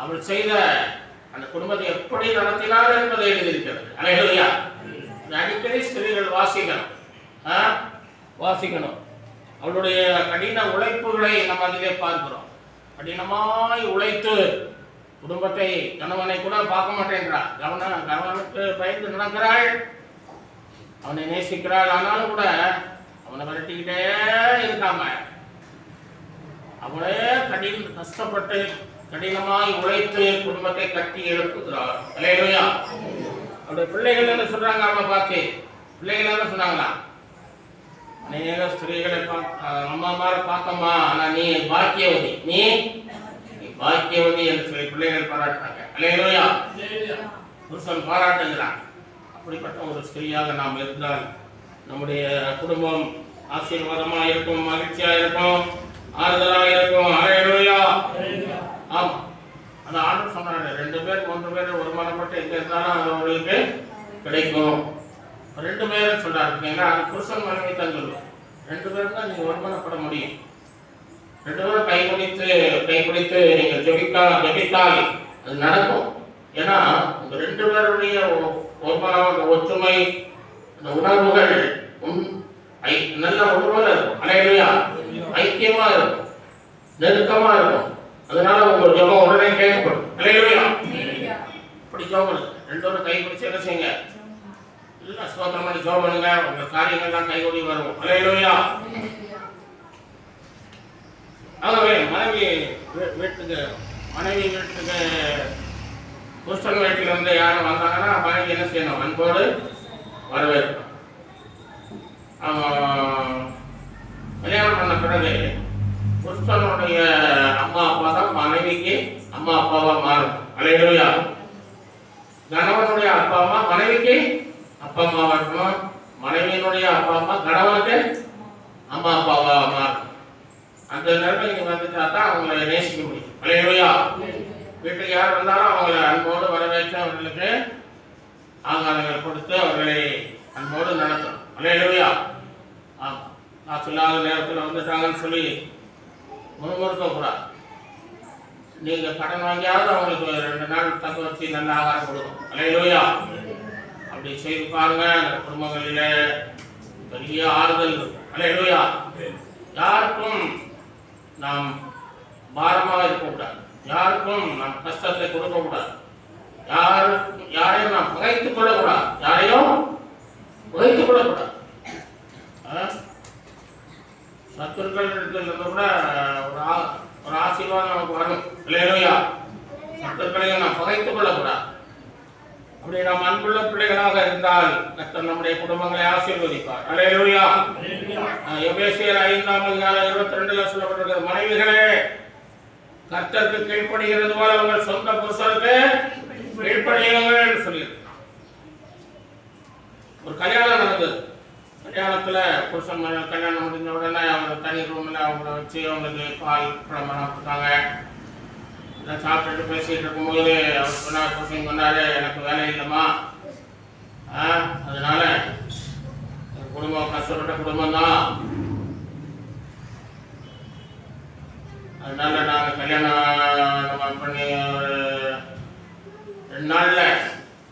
அவள் செய்த அந்த குடும்பத்தை எப்படி நடத்தினார் என்பதை எழுதியிருக்கிறது. அல்லேலூயா. அடிக்கடி ஸ்திரீகள் வாசிக்கணும். அவளுடைய கடின உழைப்புகளை நம்ம அதிலே பார்க்கிறோம். கடினமாய் உழைத்து குடும்பத்தை, கணவனை கூட பார்க்க மாட்டேங்கிறாள். கணவனுக்கு பயந்து நடக்கிறாள், அவனை நேசிக்கிறாள். ஆனாலும் கூட அவனை விரட்டிக்கிட்டே இருக்காம அவளே கஷ்டப்பட்டு கடினமாய் உழைத்து குடும்பத்தை கட்டி எழுப்புகிறாள். அல்லேலூயா. அவருடைய பிள்ளைகள் என்ன சொல்றாங்க, அவளை பார்த்து பிள்ளைகள் என்ன சொன்னாங்களா, அநேக ஸ்திரீகளை அம்மாமாரை பார்த்தம்மா, ஆனா நீ பாக்கியவதி, நீ பாக்கியவதி என்று சொல்லி பிள்ளைகள் பாராட்டுறாங்க. அல்லேலூயா. புருஷன் பாராட்டுகிறான். அப்படிப்பட்ட ஒரு ஸ்திரீயாக நாம் இருந்தால் நம்முடைய குடும்பம் ஆசீர்வாதமாக இருக்கும், மகிழ்ச்சியாக இருக்கும், ஆறுதலாக இருக்கும். அல்லேலூயா. ஆமா, அந்த ஆண்டவர் சொன்னாரு, 2 பேர் 3 பேர் ஒருமனப்பட்டு எங்க இருந்தாலும் அது அவங்களுக்கு கிடைக்கும். 2 பேரும் சொல்றாரு. அது புருஷன் மனைவி தான் சொல்லுவோம். 2 பேரும் தான் நீங்க ஒருமனப்பட முடியும். 2 பேரும் கைப்பிடித்து நீங்க ஜெபித்தால் அது நடக்கும். ஏன்னா இந்த 2 பேருடைய ஒருமனம், ஒற்றுமை, அந்த உணர்வுகள் நல்ல உணர்வாக இருக்கும். அல்லேலூயா. ஐக்கியமா இருக்கும், நெருக்கமா இருக்கும். அதனால உங்க ஜெபம் உடனே கேட்கப்படும். அல்லேலூயா. இப்படி ஜெபம் 2 பேரும் கைப்பிடிச்சு என்ன செய்யுங்க, எல்லாம் ஸ்தோத்திரம் பண்ணி ஜெபம் பண்ணுங்க, உங்க காரியங்கள்லாம் கைகூடி வரும். அல்லேலூயா. ஆகவே மனைவி வீட்டுக்கு புருஷன் வீட்டில் இருந்து யாரும் வந்தாங்கன்னா மனைவி என்ன செய்யணும், அன்போடு வரவேற்கணும். கல்யாணம் பண்ண பிறகு புருஷனுடைய அம்மா அப்பா தான் மனைவிக்கு அம்மா அப்பாவா மாறும். அல்லேலூயா. கணவனுடைய அப்பா அம்மா மனைவிக்கு அப்பா அம்மாவா இருக்கணும். மனைவியினுடைய அப்பா அம்மா கணவனுக்கு அம்மா அப்பாவா மாறும். அந்த நேரத்தில் நீங்க வந்துட்டா தான் அவங்களை நேசிக்க முடியும். அல்லேலூயா. வீட்டுக்கு யார் வந்தாலும் அவங்களை அன்போடு வரவேற்று அவர்களுக்கு ஆகாரங்கள் கொடுத்து அவர்களை அன்போடு நடத்தணும். அல்லேலூயா. ஆமாம், நான் சொல்லாத நேரத்தில் வந்துட்டாங்கன்னு சொல்லி முறுமுறுக்க கூடாது. நீங்க கடன் வாங்கியாவது அவங்களுக்கு 2 நாள் தக்க வச்சு நல்ல ஆகாரம் கொடுக்கும். அல்லேலூயா. அப்படி செய்து பாருங்க, அந்த குடும்பங்களில பெரிய ஆறுதல் இருக்கும். அல்லேலூயா. யாருக்கும் நாம் பாரமாக இருக்கக்கூடாது, யாருக்கும் நாம் கஷ்டத்தை கொடுக்கக்கூடாது, யாரையும் நாம் புகைத்துக் கொள்ளக்கூடாது, சத்துருக்கள் இருக்கிறது கூட ஒரு ஆசீர்வாதம் நமக்கு வரும். அல்லேலூயா. சத்துருக்களையும் நாம் புகைத்துக் கொள்ளக்கூடாது. அப்படி நாம் அன்புள்ள பிள்ளைகளாக இருந்தால் கர்த்தர் நம்முடைய குடும்பங்களை ஆசீர்வதிப்பார். அல்லேலூயா. எபேசியர் 5:22 சொல்லப்பட்டிருக்கிறது, மனைவிகளே கர்த்தருக்கு கீழ்ப்படிகிறது போல உங்கள் சொந்த புருஷருக்கு கீழ்ப்படியுங்கள் என்று சொல்லியிருக்கிறார். ஒரு கல்யாணம் நடந்தது. கல்யாணத்துல புருஷன் கல்யாணம் முடிஞ்ச உடனே அவங்க தனி ரூம்ல அவங்கள வச்சு அவங்களுக்கு பால் பழமெல்லாம் கொடுத்தாங்க. சாப்பிட்டுட்டு பேசிட்டு இருக்கும்போது அவர் சொன்னார், புருஷன் சொன்னாரு, எனக்கு வேலை இல்லைம்மா, அதனால குடும்பம் ஆசைப்பட்ட குடும்பம் தான். அதனால நாங்கள் கல்யாணம் பண்ணி 2 நாளில்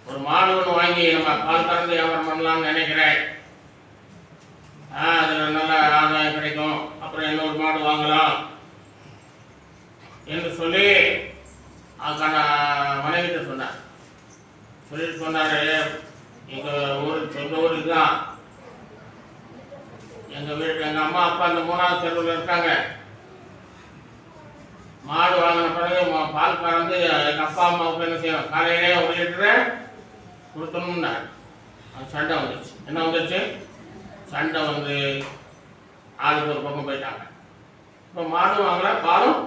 ஒரு மாடு ஒன்று வாங்கி நம்ம பால் கறந்து வியாபாரம் பண்ணலாம்னு நினைக்கிறேன். அதில் நல்ல ஆதாயம் கிடைக்கும். அப்புறம் இன்னொரு மாடு வாங்கலாம் என்று சொல்லி அதுக்கான மனைவிட்ட சொன்னார். சொல்லிட்டு சொன்னார், எங்கள் ஊர் சொந்த ஊருக்கு தான், எங்கள் வீட்டு எங்கள் அம்மா அப்பா அந்த 3வது தெருவில் இருக்காங்க. மாடு வாங்கின பிறகு பால் கறந்து எங்கள் அப்பா அம்மாவுக்கு என்ன செய்யணும், காலையிலே 1 லிட்டரை கொடுத்தோம்னா அது சண்டை வந்துடுச்சு. என்ன வந்துடுச்சு? சண்டை வந்து ஆளுக்கு ஒரு பக்கம் போயிட்டாங்க. இப்போ மாடு வாங்கல, பாலும்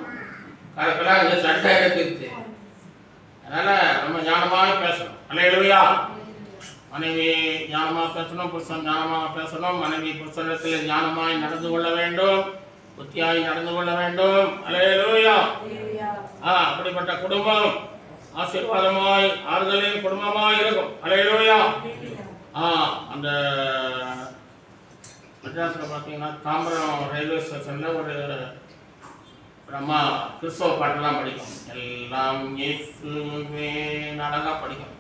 கறக்கலாம், இந்த சண்டை எடுத்துருச்சு. அதனால் நம்ம ஞானமாக பேசணும். அல்லேலூயா. மனைவி ஞானமாக பேசணும், புருஷன் ஞானமாக பேசணும். மனைவி புருஷனிடத்தில் ஞானமாய் நடந்து கொள்ள வேண்டும், புத்தியாய் நடந்து கொள்ள வேண்டும். அல்லேலூயா. அப்படிப்பட்ட குடும்பம் ஆசீர்வாதமாய் ஆறுதலின் குடும்பமாய் இருக்கும். அல்லேலூயா. அந்த மெட்ராஸில் பார்த்தீங்கன்னா தாம்பரம் ரயில்வே ஸ்டேஷனில் ஒரு அம்மா கிறிஸ்தவ பாட்டெல்லாம் படிக்கும். எல்லாம் இயேசுவே அழகாக படிக்கும்.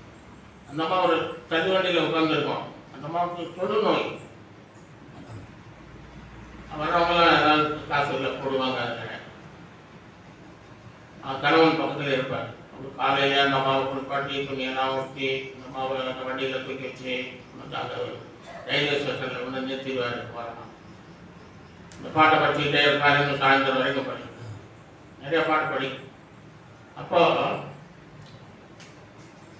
அந்த அம்மா ஒரு தள்ளுவண்டியில் உட்காந்துருக்கோம். அந்த அம்மாவுக்கு தொடுநோய். வர்றவங்களாம் ஏதாவது காசு இல்லை போடுவாங்க. கணவன் பக்கத்தில் இருப்பார். காலையில் அந்த அம்மாவை குளிப்பாட்டி துணியெல்லாம் ஊற்றி அந்த அம்மாவை அந்த வண்டியில் தூக்கி வச்சு அந்த ரயில்வே ஸ்டேஷனில் வந்து நிறுத்திடுவார். வரலாம் இந்த பாட்டை படிச்சுக்கிட்டே இருப்பார். இன்னும் சாயந்தரம் வரைக்கும் படிக்கும். நிறைய பாட்டு படிக்கும். அப்போ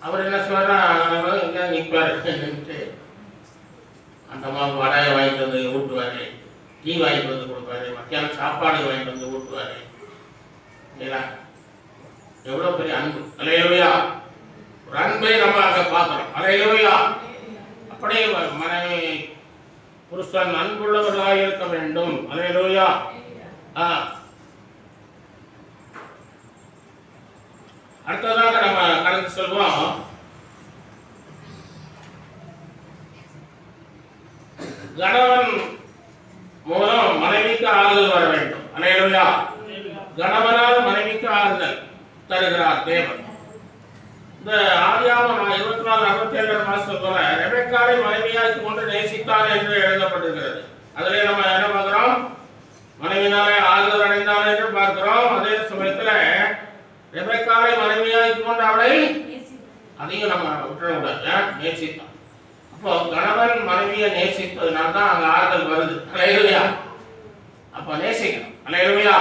அவர் என்ன சொல்றாரு, இங்கே நிற்பார். நின்றுட்டு அந்த அம்மாவுக்கு வடையை வாங்கிட்டு வந்து ஊட்டுவார், டீ வாங்கிட்டு வந்து கொடுப்பாரு, மத்தியானம் சாப்பாடு வாங்கிட்டு வந்து ஊட்டுவார். இல்லைங்களா? எவ்வளோ பெரிய அன்பு. அல்லேலூயா. ஒரு அன்பை நம்ம அங்கே பார்க்குறோம். அல்லேலூயா. அப்படியே மனைவி புருஷன் அன்புள்ளவர்களாக இருக்க வேண்டும். அல்லேலூயா. அடுத்ததாக நம்ம கடந்து செல்வோம். கணவன் மூலம் மனைவிக்கு ஆறுதல் வர வேண்டும். அல்லேலூயா. கணவனால் மனைவிக்கு ஆறுதல் தருகிறார் தேவன். இந்த ஆதியாகமம் 24:67 போல ரெபெக்காளை மனைவியாக்கி கொண்டு நேசித்தார் என்று எழுதப்பட்டிருக்கிறது. அதிலே நம்ம என்ன பார்க்கிறோம்? மனைவினாலே ஆறுதல் அடைந்தார் என்று பார்க்கிறோம். அதே சமயத்துல ரெபெக்காளை மனைவியாக்கி கொண்டு அவளை அதையும் நம்ம விட்டுறக்கூடாது, நேசித்தான். அப்போ கணவன் மனைவியை நேசிப்பதுனால தான் அங்க ஆறுதல் வருது. அல்லேலூயா. அப்ப நேசிக்கணும். அல்லேலூயா.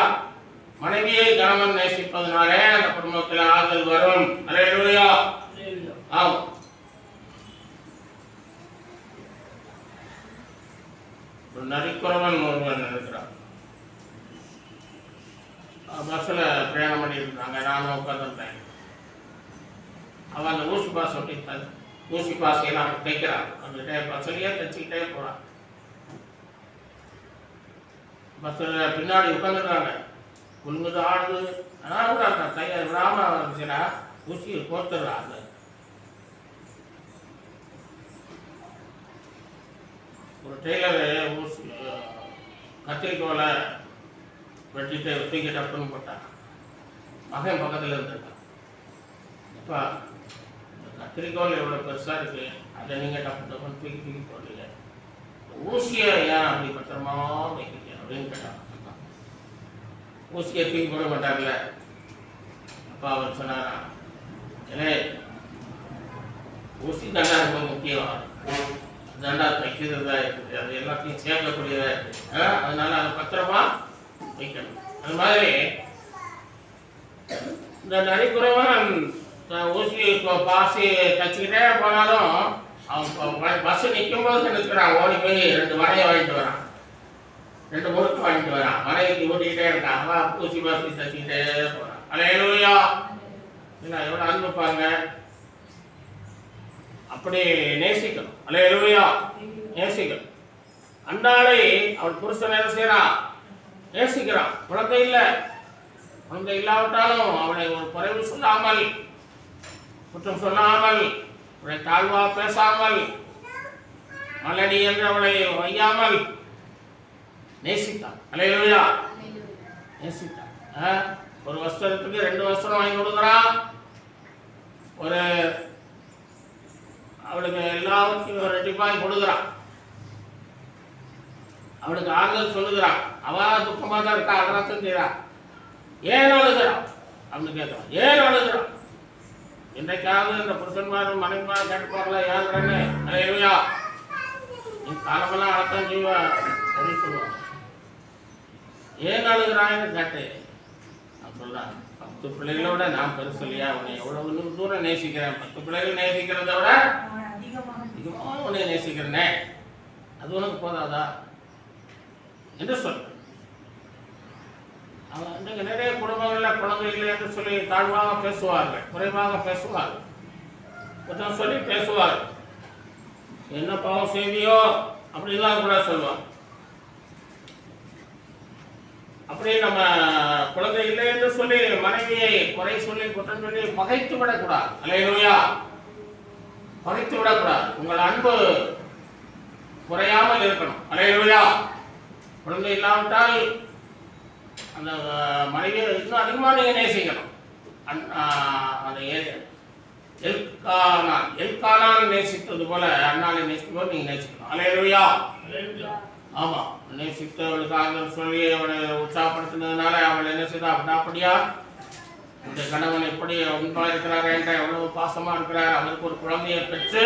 மனைவியை கணவன் நேசிப்பதனாலே அந்த குடும்பத்தில் ஆறுதல் வரும். அல்லேலூயா. ஆம். ஒரு நரிக்குறவன் ஒருவன் இருக்கிறான். பஸ்ஸில் பிரயாணம் பண்ணிட்டு இருந்தாங்க. நானும் உட்காந்துருந்தேன். அவன் அந்த ஊசி பாஸ் ஒட்டி ஊசி பாசையெல்லாம் தைக்கிறான். அந்த பஸ்ஸிலேயே தைச்சிக்கிட்டே போகிறான். பஸ்ஸில் பின்னாடி உட்காந்துருக்காங்க. குழுங்குது, ஆடுது. ஆனால் கூட அந்த தைய விடாமல் இருந்துச்சுன்னா ஊசியை கோர்த்துடுறாங்க. ஒரு டெய்லர் ஊசி கத்திரிக்கோலை வெட்டிட்டு தூக்கிட்டு அப்படின்னு போட்டான். மகன் பக்கத்தில் இருந்திருக்கான். அப்பா கத்திரிக்கோள் எவ்வளோ பெருசாக இருக்கு, அதை நீங்கள் டப்புன்னு தூக்கி போடுறீங்க, ஊசியை ஏன் அப்படி பத்திரமா வைக்கிறீங்க அப்படின்னு கேட்டான். ஊசியை தூக்கி போட மாட்டார்ல. அப்பா அவர் சொன்னாரா, ஏன்னா ஊசி தாண்டா ரொம்ப முக்கியம், தாண்டா தைக்கிறதா இருக்குது, அது எல்லாத்தையும் சேர்க்கக்கூடியதா இருக்குது, அதனால அதை பத்திரமா வைக்கணும். அது மாதிரி இந்த நரிக்குறவன் ஊசி பாசி தச்சுக்கிட்டே போனாலும் அவன் பஸ் நிற்கும் போது நிற்கிறான். ஓடி போய் 2 வடையை வாங்கிட்டு வரான், 2 முறுக்கு வாங்கிட்டு வரான். மனைவிக்கு ஊட்டிக்கிட்டே இருக்கான். அவன் ஊசி பாசி தச்சுக்கிட்டே போறான். அல்லேலூயா. இல்லை எவ்வளோ அனுப்பிப்பாங்க. அப்படி நேசிக்கணும். அல்லேலூயா. நேசிக்கணும். அன்றாடை அவள் புருஷன் என்ன செய்யறான்? நேசிக்கிறான். குழந்தை இல்லை, குழந்தை இல்லாவிட்டாலும் அவனை ஒரு குறைவு சொல்லாமல், குற்றம் சொல்லாமல், அவனை தாழ்வா பேசாமல் மலடி என்று அவளை வையாமல் நேசித்தான். அல்லேலூயா. நேசித்தான். ஒரு வஸ்திரத்துக்கு 2 வஸ்திரம் வாங்கி கொடுக்குறான். ஒரு அவளுக்கு எல்லாத்தையும் ரெட்டிப்பாய் கொடுக்குறான். அவளுக்கு ஆறுதல் சொல்லுகிறான். அவள் துக்கமாக தான் இருக்கா, அதெல்லாம் செய்கிறான். ஏன் அழுகிறான் அப்படின்னு கேட்கிறான். ஏன் அழுகிறான்? இன்றைக்காவது இந்த புருஷன்மாரும் மனைவிமாரும் கேட்டுப்பாங்களா ஏழுறேன்னு? அல்லேலூயா. நீ காலமெல்லாம் அழத்தான் செய்வா அப்படின்னு சொல்லுவாங்க. ஏன் அழுகிறான்னு கேட்டு நான் சொல்றேன், 10 பிள்ளைகளை விட நான் பெருசு இல்லையா? உன்னை எவ்வளவு தூரம் நேசிக்கிறேன். 10 பிள்ளைகள் நேசிக்கிறத விட அதிகமாக உன்னை நேசிக்கிறேனே, அது உனக்கு போதாதா என்று சொல். இன்றைக்கு நிறைய குடும்பங்களில் குழந்தைகள் என்று சொல்லி தாழ்வாக பேசுவார்கள், குறைவாக பேசுவார்கள், குற்றம் சொல்லி பேசுவார்கள். என்ன பாவம் செய்தியோ அப்படிலாம் கூட சொல்லுவாங்க. அப்படி நம்ம குழந்தை இல்லை என்று சொல்லி மனைவியை குறை சொல்லி குற்றம் சொல்லி பகைத்து விடக்கூடாது. அல்லேலூயா. பகைத்து விடக்கூடாது. உங்கள் அன்பு குறையாமல் இருக்கணும். அல்லேலூயா. குழந்தை இல்லாவிட்டால் அந்த மனைவியை இன்னும் அதிகமாக நீங்கள் நேசிக்கணும். அந்த எல்கானான் நேசித்தது போல அண்ணாலை நேசிக்கும் போது நீங்கள் நேசிக்கணும். அல்லேலூயா. ஆமாம், நேசித்தவளுக்கு ஆறுதல் சொல்லி அவளை உற்சாகப்படுத்தினதுனால அவள் என்ன செய்தா? அப்படியா இந்த கணவன் எப்படி அன்பாக இருக்கிறார் என்ற எவ்வளவு பாசமாக இருக்கிறார், அவருக்கு ஒரு குழந்தையை பெற்று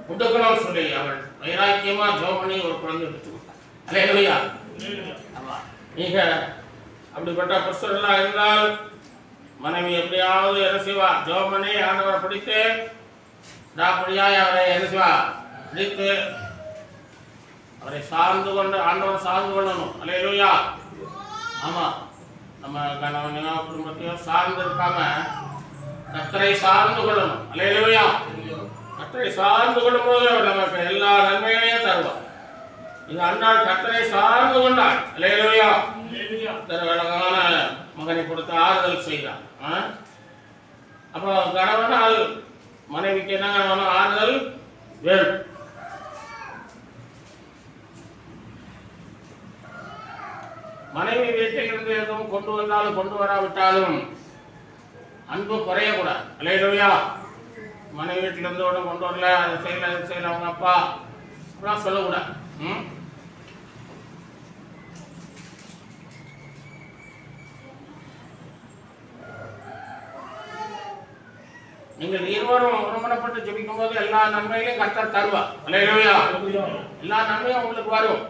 கொடுக்கணும்னு சொல்லி அவள் வைராக்கியமாக ஜெபம் பண்ணி ஒரு குழந்தையை பெற்று கொடுத்தார். அல்லேலூயா. ஆமாம், நீங்கள் அப்படிப்பட்ட புருஷர்களாக இருந்தால் மனைவி எப்படியாவது என்ன செய்வா? ஜெபம் பண்ணி ஆண்டவரை பிடித்து அப்படியாய் அவரை என்ன செய்வா? பிடித்து அவரை சார்ந்து கொண்டு ஆண்டவரை சார்ந்து கொள்ளணும். அல்லேலூயா. ஆமாம், நம்ம கணவனையோ குடும்பத்தையோ சார்ந்து இருக்காம கர்த்தரை சார்ந்து கொள்ளணும். அல்லேலூயா. கர்த்தரை சார்ந்து கொள்ளும் போது நமக்கு எல்லா நன்மைகளையும் தருவார். இது அண்ணாள் கர்த்தரை சார்ந்து கொண்டாள். அல்லேலூயா. அழகான மகனை கொடுத்து ஆறுதல் செய்தார். அப்போ கணவனால் மனைவிக்கு என்ன வேணும்? ஆறுதல் வேணும். மனைவி வீட்டில் இருந்து எதுவும் கொண்டு வந்தாலும் கொண்டு வராவிட்டாலும் அன்பு குறையக்கூடாது. அல்லேலூயா. மனைவி வீட்டிலிருந்து ஒன்றும் கொண்டு வரல, அதை செய்யல அதை செய்யல அவங்க அப்பா அப்படிலாம் சொல்லக்கூடாது. நீங்கள் இருவரும் ஒருமனப்பட்டு ஜெபிக்கும் போது எல்லா நன்மைகளையும் கர்த்தர் தருவார். அல்லேலூயா. எல்லா நன்மையும் உங்களுக்கு வரும்.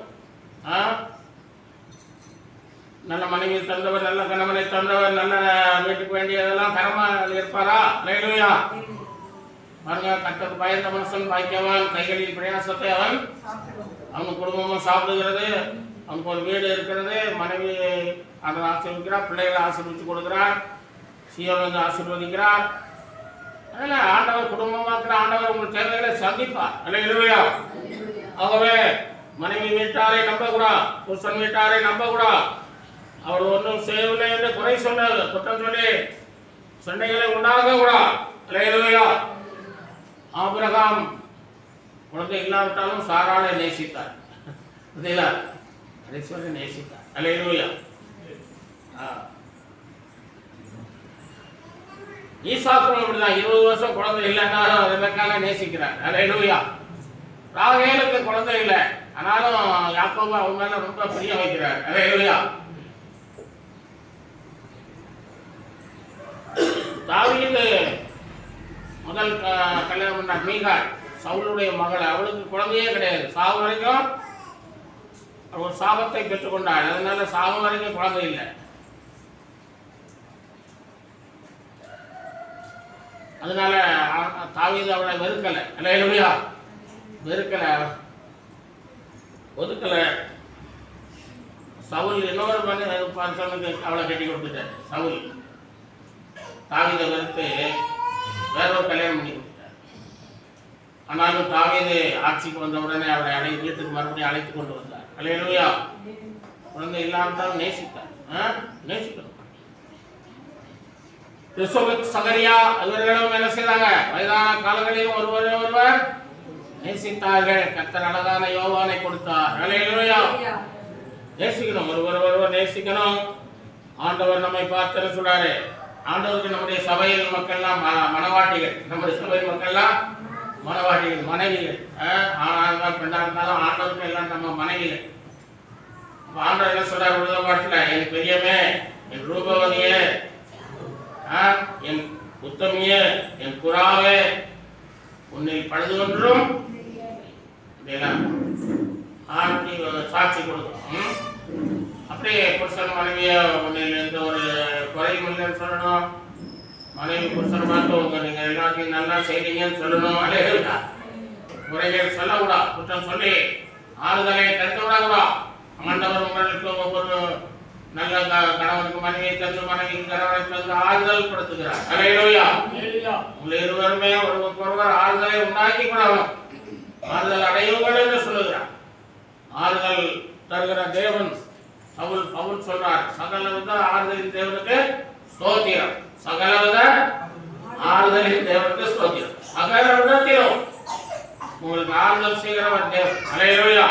நல்ல மனைவி தந்தவர், நல்ல கணவனை தந்தவர், நல்ல வீட்டுக்கு வேண்டியதெல்லாம் தரமா இருப்பாரா? அல்லேலூயா. பாருங்க, கர்த்தருக்கு பயந்த மனுஷன் பாக்கியவான், கைகளில் பிரயாசத்தை அவன் குடும்பமும் சாப்பிடுகிறது, அவனுக்கு ஒரு வீடு இருக்கிறது, மனைவி அதை ஆசீர்வதிக்கிறார், பிள்ளைகளை ஆசீர்வதித்து கொடுக்கிறார், சீயோன் வந்து ஆசீர்வதிக்கிறார். அதனால ஆண்டவர் குடும்பமாக்குற ஆண்டவர் உங்கள் தேவைகளை சந்திப்பார். அல்லேலூயா. ஆகவே மனைவி வீட்டாரை நம்பக்கூடாது, புருஷன் வீட்டாரை நம்பக்கூடாது. அவர் ஒன்றும் செய்யவில்லை என்று குறை சொல்ல குற்றம் சொல்லி சண்டைகளை உண்டாக கூடாது. அல்லேலூயா. ஆபிரகாம் குழந்தை இல்லாவிட்டாலும் சாராளை நேசித்தார். கடைசியாக நேசித்தார். அல்லேலூயா. ஈசாக்கும் இப்படிதான் 20 வருஷம் குழந்தை இல்லைன்னாலும் ரெபெக்காவை நேசிக்கிறார். அல்லேலூயா. ராகேலுக்கு குழந்தை இல்லை, ஆனாலும் யாக்கோபு அவங்க மேல ரொம்ப பிரியம் வைக்கிறார். அல்லேலூயா. தாவீது முதல் கல்யாணம் பண்ணார் மீகாள், சவுலுடைய மகள். அவளுக்கு குழந்தையே கிடையாது. சாவு வரைக்கும் ஒரு சாபத்தை பெற்றுக்கொண்டாள். அதனால சாவு வரைக்கும் குழந்தை இல்லை. அதனால தாவீது அவளை வெறுக்கலை. அல்லேலூயா. வெறுக்கலை, ஒதுக்கலை. சவுல் இன்னொரு பர்சனுக்கு அவளை கட்டி கொடுத்துட்டார். சவுல் தாவீதை வெறுத்து வேறொரு கல்யாணம் பண்ணி கொடுத்தார். ஆனாலும் தாவீது ஆட்சிக்கு வந்த உடனே அவளை வீட்டுக்கு மறுபடியும் அழைத்து கொண்டு வந்தார். அல்லேலூயா. குழந்தை இல்லாமல் நேசித்தார். நேசிக்கணும். சகரியா இவர்களும் என்ன செய்தாங்க? வயதான காலங்களிலும் ஒருவர் நேசித்தார்கள். கர்த்தர் அழகான யோவானை கொடுத்தார். அல்லேலூயா. நேசிக்கணும், ஒருவர் நேசிக்கணும். ஆண்டவர் நம்மை பார்த்து சொல்றாரு, ஆண்டவருக்கு நம்முடைய சபையில் மக்கள்லாம் மனவாட்டிகள், நம்முடைய சபையில் மக்கள்லாம் மனவாட்டிகள், மனைவிகள். ஆனாலும் பெண்ணா இருந்தாலும் ஆண்டவருக்கு எல்லாம் நம்ம மனைவிகள். ஆண்டவர் என்ன சொல்றாரு உலக பாட்டில், என் பெரியமே, என் ரூபவதியே, என் உத்தமியே, என் புறாவே, உன்னில் பழுது ஒன்றும் சாட்சி கொடுக்கணும். அப்படியே புருஷன் மனைவிய உன்னில் எந்த ஒரு குறையும் இல்லைன்னு சொல்லணும். மனைவி புருஷன் பார்த்து நீங்க எல்லாத்தையும் நல்லா செய்றீங்கன்னு சொல்லணும். அலையா குறைகள் சொல்லக்கூடா, குற்றம் சொல்லி ஆறுதலை தடுத்து விடக்கூடா. ஆண்டவர் உங்களுக்கு ஒவ்வொரு நல்ல கணவனுக்கு மனைவியை தந்து, மனைவிக்கு கணவனை தந்து ஆறுதல் படுத்துகிறார். அல்லேலூயா. உங்களை இருவருமே ஒருவர் ஆறுதலை உண்டாக்கி கொள்ளணும், ஆறுதல் அடையுங்கள் என்று சொல்லுகிறார். ஆறுதல் தருகிற தேவன் பவுல் சொல்றார், சகலவித ஆறுதலின் தேவனுக்கு ஸ்தோத்திரம். சகலவித ஆறுதலின் தேவனுக்கு ஸ்தோத்திரம். சகல விதத்திலும் உங்களுக்கு ஆறுதல் செய்கிறவர் தேவன். அல்லேலூயா.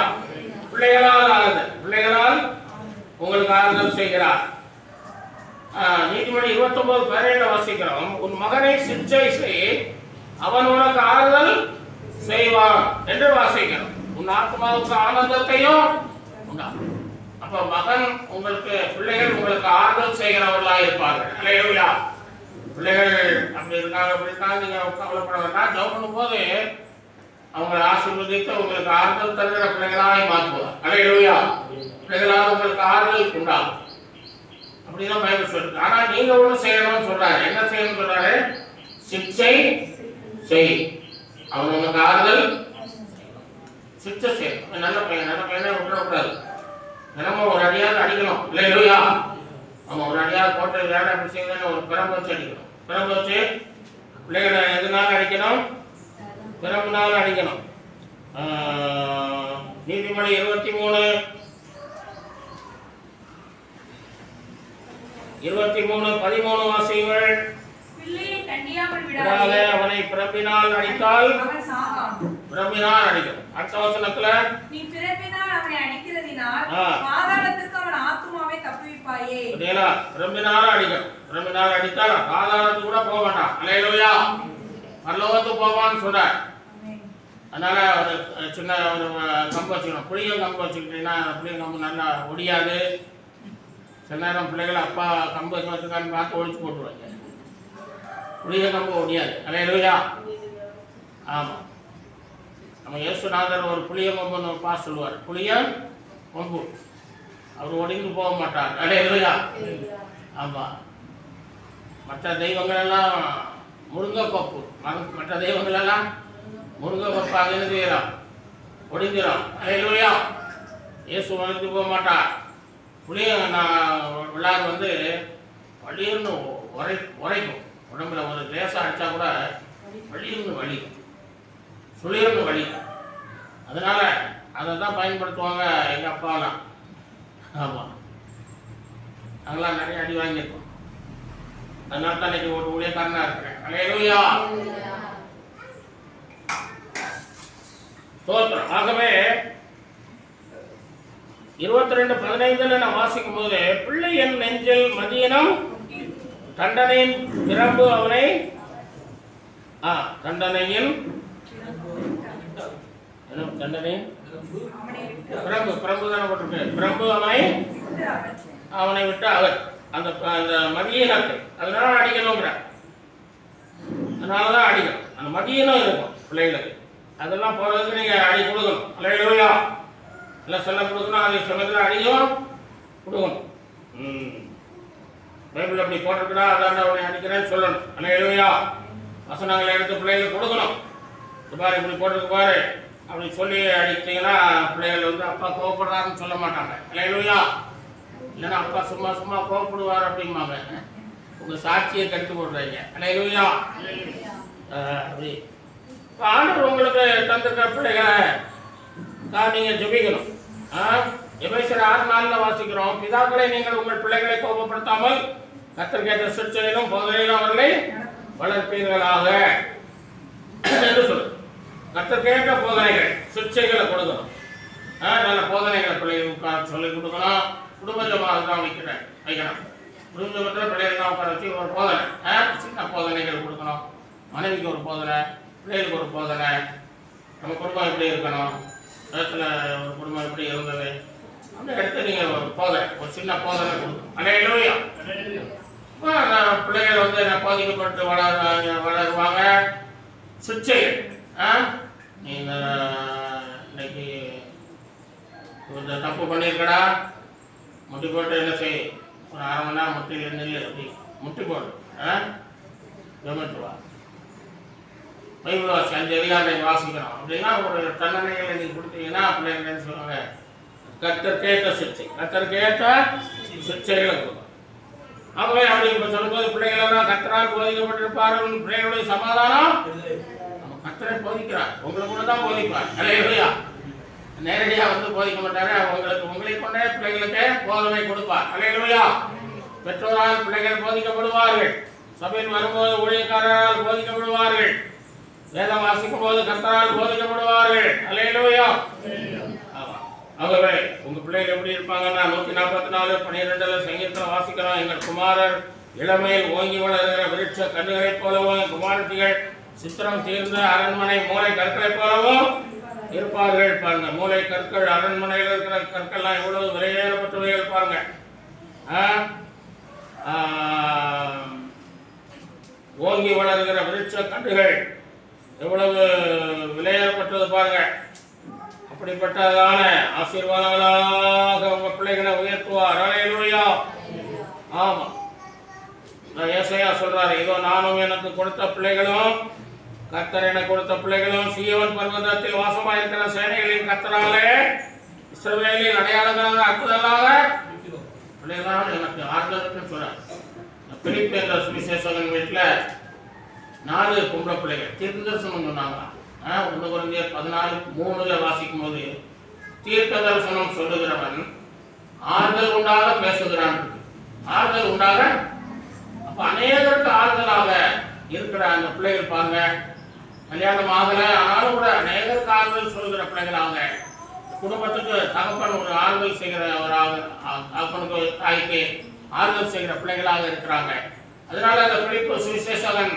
பிள்ளைகளால் ஆறுதல், பிள்ளைகளால் உங்களுக்கு ஆறுதல் செய்கிறார். நீதிமொழி 29:12 வாசிக்கிறோம், உன் மகனை சிற்சை செய், அவன் உனக்கு ஆறுதல் செய்வான் என்று வாசிக்கிறோம். உன் ஆத்மாவுக்கு ஆனந்தத்தையும் உண்டாகும். அப்ப மகன் உங்களுக்கு, பிள்ளைகள் உங்களுக்கு ஆறுதல் செய்கிறவர்களாக இருப்பார்கள். அல்லேலூயா. பிள்ளைகள் அப்படி இருக்காங்க, அப்படி இருக்காங்க, நீங்க கவலைப்பட வேண்டாம். ஜெபம் பண்ணும்போது அவங்களை ஆசீர்வதித்து உங்களுக்கு ஆறுதல் தருகிற பிள்ளைகளாய் மாற்றுவார். அல்லேலூயா. பிள்ளைகளால் உங்களுக்கு ஆறுதல் உண்டாகும். அப்படிதான் பைபிள் சொல்லுது. ஆனா நீங்க ஒண்ணு செய்யணும்னு சொல்றாரு. என்ன செய்யணும்னு சொல்றாரு? சிக்ஷை செய், அவன் உங்களுக்கு ஆறுதல் சிக்ஷை செய்யணும். நல்ல பையனை விட்டுறக்கூடாது. தினமும் ஒரு அடியாவது அடிக்கணும். அல்லேலூயா. அவன் ஒரு அடியாவது போட்டு வேலை அப்படி செய்யணும், ஒரு பிறம்பு வச்சு அடிக்கணும். பிறம்பு வச்சு பிள்ளைகளை எதுனாலும் அடிக்கணும், பிறம்புனாலும் அடிக்கணும். நீதிமொழி 23:13 வாசியுங்கள். அவனை பிறப்பினால் அடித்தால் பிறப்பினால் அடிக்கணும். அடுத்த வசனத்துல, நீ பிறப்பினால் அவனை அடிக்கிறதினால் பாதாளத்துக்கு அவன் ஆத்துமாவை தப்புவிப்பாயே. பிறப்பினால் அடிக்கணும். பிறப்பினால் அடித்தால் பாதாளத்துக்கு கூட போக மாட்டான். அல்லேலூயா. பரலோகத்துக்கு போவான்னு சொல்றார். அதனால ஒரு சின்ன ஒரு கம்பு வச்சுக்கணும். புளிய கம்பு வச்சுக்கிட்டீங்கன்னா புளிய கம்பு நல்லா ஒடியாது. சில நேரம் பிள்ளைகள் அப்பா கம்பு வச்சுருக்கான்னு பார்த்து ஒழிச்சு போட்டுருவாங்க. புளிய கம்பு ஒடியாது. அல்லேலூயா. ஆமாம், நம்ம இயேசுநாதர் ஒரு புளிய கம்புன்னு பாஸ் சொல்லுவார். புளிய கொம்பு, அவர் ஒடிந்து போக மாட்டார். அல்லேலூயா. ஆமாம், மற்ற தெய்வங்கள் எல்லாம் முருங்கைக்கொப்பு, மற்ற தெய்வங்கள் எல்லாம் முருங்கைக்கொப்பாக எழுதுகிறோம், ஒடிஞ்சிடும். அல்லேலூயா. இயேசு ஒழிந்து போக மாட்டார். புளிய விழாறு வந்து வலின்னு உரைக்கும். உடம்புல ஒரு லேசாக அடித்தா கூட வலின்னு வலிக்கும், சுளிர்னு வலிக்கும். அதனால அதை தான் பயன்படுத்துவாங்க எங்கள் அப்பாலாம். ஆமாம், நாங்களாம் நிறைய அடி வாங்கியிருக்கோம். அதனால தான் இன்னைக்கு ஒரு ஊழியக்காரனா இருக்கிறேன். அல்லேலூயா. ஸ்தோத்திரம். ஆகவே 22:15 நான் வாசிக்கும் போது, பிள்ளை என் நெஞ்சில் மதியனம் தண்டனையின் பிரம்பு அவனை தண்டனையின் தண்டனையின் பிரம்பு தானே போட்டிருக்கு. பிரம்பு அவனை விட்டு அவர் அந்த மதியனத்தை அதனால அடிக்கணுங்கிற, அதனாலதான் அடிக்கணும். அந்த மதியனம் இருக்கும் பிள்ளைகளுக்கு, அதெல்லாம் போறதுக்கு நீங்க அடி கொடுக்கணும். அல்லேலூயா. எல்லாம் சொல்ல கொடுக்கணும், அதை சொன்னதுல அடியும் கொடுக்கணும். பைபிள் அப்படி போட்டிருக்கா, அதான் அவனை அடிக்கிறேன்னு சொல்லணும். அல்லேலூயா. வசனங்களை எடுத்து பிள்ளைகளுக்கு கொடுக்கணும். இது பாரு இப்படி போட்டிருக்கு பாரு அப்படி சொல்லி அடித்தீங்கன்னா பிள்ளைகள் வந்து அப்பா கோவப்படுறாருன்னு சொல்ல மாட்டாங்க. அல்லேலூயா. இல்லைன்னா அப்பா சும்மா கோவப்படுவார் அப்படிம்பாங்க. உங்கள் சாட்சியை கெடுத்து போடுறீங்க. அல்லேலூயா. அப்படி ஆண்டவர் உங்களுக்கு தந்திருக்கிற பிள்ளைகளை தான் நீங்கள் ஜெபிக்கணும். எபேசியர் 6:4 வாசிக்கிறோம், பிதாக்களை நீங்கள் உங்கள் பிள்ளைகளை கோபப்படுத்தாமல் கர்த்தருக்கேற்ற சிற்சையிலும் போதனையிலும் அவர்களை வளர்ப்பீர்களாக என்று சொல்லு. கர்த்தர் கேட்ட போதனைகள் சிக்ஷைகளை கொடுக்கணும். நல்ல போதனைகளை பிள்ளைகளுக்கு சொல்லிக் கொடுக்கணும். குடும்பத்தில் தான் வைக்கணும். குடும்பத்தில் பிள்ளைகள் உட்கார வச்சு ஒரு போதனை, சின்ன போதனைகள் கொடுக்கணும். மனைவிக்கு ஒரு போதனை, பிள்ளைகளுக்கு ஒரு போதனை, நம்ம குடும்பம் எப்படி இருக்கணும், இடத்துல ஒரு குடும்பம் எப்படி இருந்தது அந்த இடத்துல நீங்கள் ஒரு போதனை, ஒரு சின்ன போதனை கொடுக்கணும். அல்லேலூயா. பிள்ளைகள் வந்து போதிக்கப்பட்டு வளருவாங்க. சிக்ஷைகள், நீங்கள் இன்னைக்கு கொஞ்சம் தப்பு பண்ணியிருக்கடா, முட்டி போட்டு என்ன செய், ஒரு அரை மணி நேரம் முட்டியில் நெல் அப்படி முட்டி போடு, கவனிட்டு வா, பைபிள் வாசி 5 அதிகாரம் வாசிக்கணும் அப்படின்னா ஒரு தண்டனைகளை நீங்கள் கொடுத்தீங்கன்னா பிள்ளைங்க என்ன சொல்லுவாங்க, கர்த்தர் கேட்ட சிக்ஷை, கர்த்தர் கேட்ட சிக்ஷைகளை கொடுக்கும். ஆகவே அப்படி இப்போ சொல்லும்போது பிள்ளைகளெல்லாம் கர்த்தரால் போதிக்கப்பட்டிருப்பார்கள், பிள்ளைகளுடைய சமாதானம் நம்ம கர்த்தரை போதிக்கிறார், உங்களுக்கு கூட தான் போதிப்பார். அல்லேலூயா. நேரடியாக வந்து போதிக்க மாட்டாரு, உங்களை கொண்டே பிள்ளைகளுக்கு போதனை கொடுப்பார். அல்லேலூயா. பெற்றோரால் பிள்ளைகள் போதிக்கப்படுவார்கள், சபையில் வரும்போது ஊழியக்காரரால் போதிக்கப்படுவார்கள், வேதம் வாசிக்கும் போது கர்த்தரால் போதிக்கப்படுவார்கள். அல்லேலூயா. ஆகவே உங்க பிள்ளைகள் எப்படி இருப்பாங்கன்னா 144:12 சங்கீதத்தில் வாசிக்கிறோம், எங்கள் குமாரர் இளமையில் ஓங்கி வளர்கிற விருட்ச கன்றுகளை போலவும் குமாரத்திகள் சித்திரம் தீர்ந்த அரண்மனை மூளை கற்களை போலவும் இருப்பார்கள். பாருங்க, மூளை கற்கள், அரண்மனையில் இருக்கிற கற்கள்லாம் எவ்வளவு விலையேறப்பட்டவைகள் பாருங்க. ஓங்கி வளர்கிற விருட்ச கன்றுகள் எவ்வளவு விலையேறப்பட்டது பாருங்க. அப்படிப்பட்டதான ஆசீர்வாதங்களாக உங்க பிள்ளைகளை உயர்த்துவார். அல்லேலூயா. ஆமா, ஏசாயா சொல்றாரு, இதோ நானும் எனக்கு கொடுத்த பிள்ளைகளும் கர்த்தர் எனக்கு கொடுத்த பிள்ளைகளும் சீயோன் பர்வதத்தில் வாசமாயிருக்கிற சேனைகளின் கர்த்தராலே இஸ்ரவேலின் அடையாளங்களாக அற்புதங்களாக பிள்ளைகளால் எனக்கு ஆறுதலுக்கு சொல்றார். பிலிப்பு என்ற சுவிசேஷகன் வீட்டில் 4 பொம்பளை பிள்ளைகள் தீர்க்க தரிசனம் சொன்னாங்க. 1 கொரிந்தியர் 14:3 வாசிக்கும் போது தீர்க்க தரிசனம் சொல்லுகிறவன் ஆறுதல் உண்டாக பேசுகிறான். ஆறுதல் உண்டாக, அப்ப அநேகருக்கு ஆறுதலாக இருக்கிற அந்த பிள்ளைகள் பாருங்க. கல்யாணம் ஆகல ஆனாலும் கூட அநேகருக்கு ஆறுதல் சொல்லுகிற பிள்ளைகளாக, குடும்பத்துக்கு தகப்பன் ஒரு ஆறுதல் செய்கிற ஒரு தகப்பனுக்கு தாய்க்கு ஆறுதல் செய்கிற பிள்ளைகளாக இருக்கிறாங்க. அதனால அந்த பிலிப்பு சுவிசேஷகன்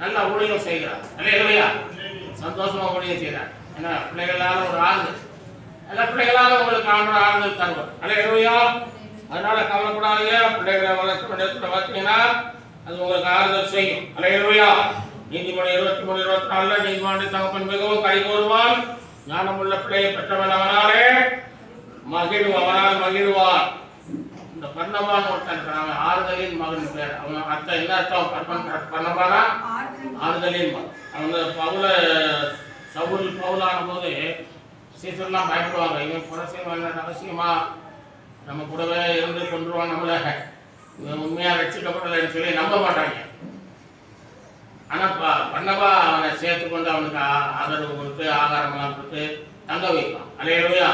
நல்ல ஊழியம் செய்கிறார். அல்லேலூயா. சந்தோஷமா ஊழியம் செய்கிறார். ஏன்னா பிள்ளைகளால ஒரு ஆறுதல், எல்லா பிள்ளைகளால உங்களுக்கு ஆறுதல் தருவார். அல்லேலூயா. அதனால கவலைப்படாதீங்க, பிள்ளைகளை வளர்க்க நேரத்தில் பார்த்தீங்கன்னா அது உங்களுக்கு ஆறுதல் செய்யும். அல்லேலூயா. நீதிமொழி 23:24 நீதிமன்ற தகப்பன் மிகவும் கை கூறுவான், ஞானமுள்ள பிள்ளையை பெற்றவன் அவனாலே அவனால் மகிழ்வார். இந்த பர்னபான் ஒருத்தன் இருக்கிறாங்க, ஆறுதலின் மகன் பேர். அவன் அர்த்தம் என்ன அர்த்தம்? பர்னபானா ஆறுதலின் மகன். அவன் பவுலான போது சீசர்லாம் பயப்படுவாங்க, இவன் கொலை செய்வாங்க, ரகசியமா நம்ம கூடவே இருந்து கொண்டுருவான், நம்மள உண்மையா ரட்சிக்கப்படலைன்னு சொல்லி நம்ப மாட்டாங்க. ஆனா பர்னபா அவனை சேர்த்து கொண்டு அவனுக்கு ஆதரவு கொடுத்து ஆகாரமெல்லாம் கொடுத்து தங்க வைப்பான். அல்லேலூயா.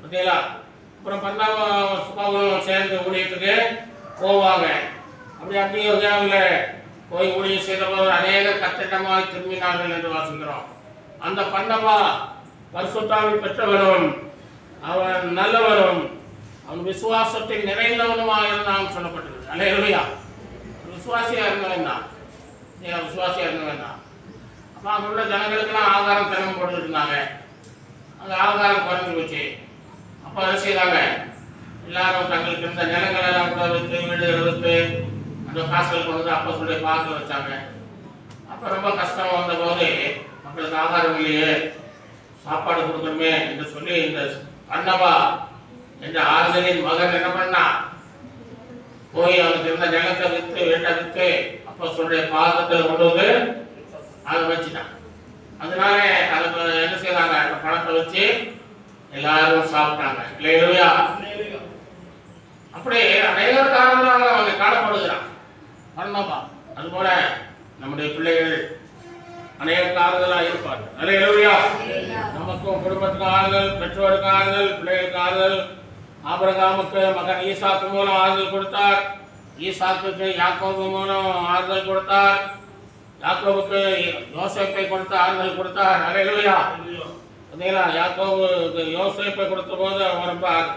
பார்த்தீங்களா? அப்புறம் பர்னபாவும் சேர்ந்து ஊழியத்துக்கு போவாங்க. அப்படி அங்கேயும் போய் ஊழியம் செய்த போது அநேக கத்திட்டமாய் திரும்பினார்கள் என்று வாசிக்கிறோம். அந்த பர்னபா பரிசுத்தாவி பெற்றவரும் அவன் நல்லவரும் அவன் விசுவாசத்தில் நிறைந்தவனுமாக இருந்தான் சொல்லப்பட்டிருக்கு. அல்லேலூயா. விசுவாசியா இருந்தவன் தான், விசுவாசியா இருந்தவன் தான். அப்போ அங்கே உள்ள ஜனங்களுக்கெல்லாம் ஆகாரம் திறமை போட்டு இருந்தாங்க. அந்த ஆகாரம் குறைஞ்சி போச்சு. அப்போ அதை செய்தாங்க, எல்லாரும் தங்களுக்கு இருந்த நிலங்கள் எல்லாம் கூட வைத்து வீடுகளை வைத்து அந்த காசுகள் கொண்டு வந்து அப்போ சொல்லி பார்க்க வச்சாங்க. அப்போ ரொம்ப கஷ்டம் வந்த போது மக்களுக்கு ஆகாரம் இல்லையே, சாப்பாடு கொடுக்கணுமே என்று சொல்லி இந்த பர்னபா என்ற ஆறுதலின் மகன் என்ன பண்ணா, போய் அவனுக்கு இருந்த நிலத்தை விற்று வீட்டை விற்று அப்போ சொல்ற பாதத்தில் கொண்டு வந்து அதை வச்சுட்டான். அதனால அதை என்ன செய்யறாங்க, அந்த பணத்தை வச்சு எல்லாரும் சாப்பிட்டாங்க. இல்லையா? அப்படி அநேக காரணங்களாக அவங்க காணப்படுகிறான் பர்னபா. அதுபோல நம்முடைய பிள்ளைகள் அநேக ஆறுதலாக இருப்பார்கள். அல்லேலூயா. நமக்கும் குடும்பத்துக்கு ஆறுதல், பெற்றோருக்கு ஆறுதல், பிள்ளைகளுக்கு ஆறுதல். ஆபிரகாமுக்கு மகன் ஈசாக்கு மூலம் ஆறுதல் கொடுத்தார், ஈசாக்குக்கு யாக்கோபு மூலம் ஆறுதல் கொடுத்தார், யாக்கோபுக்கு யோசேப்பை கொடுத்து ஆறுதல் கொடுத்தார். அல்லேலூயா. பார்த்தீங்களா, யாக்கோபுக்கு யோசேப்பை கொடுத்த போது அவர்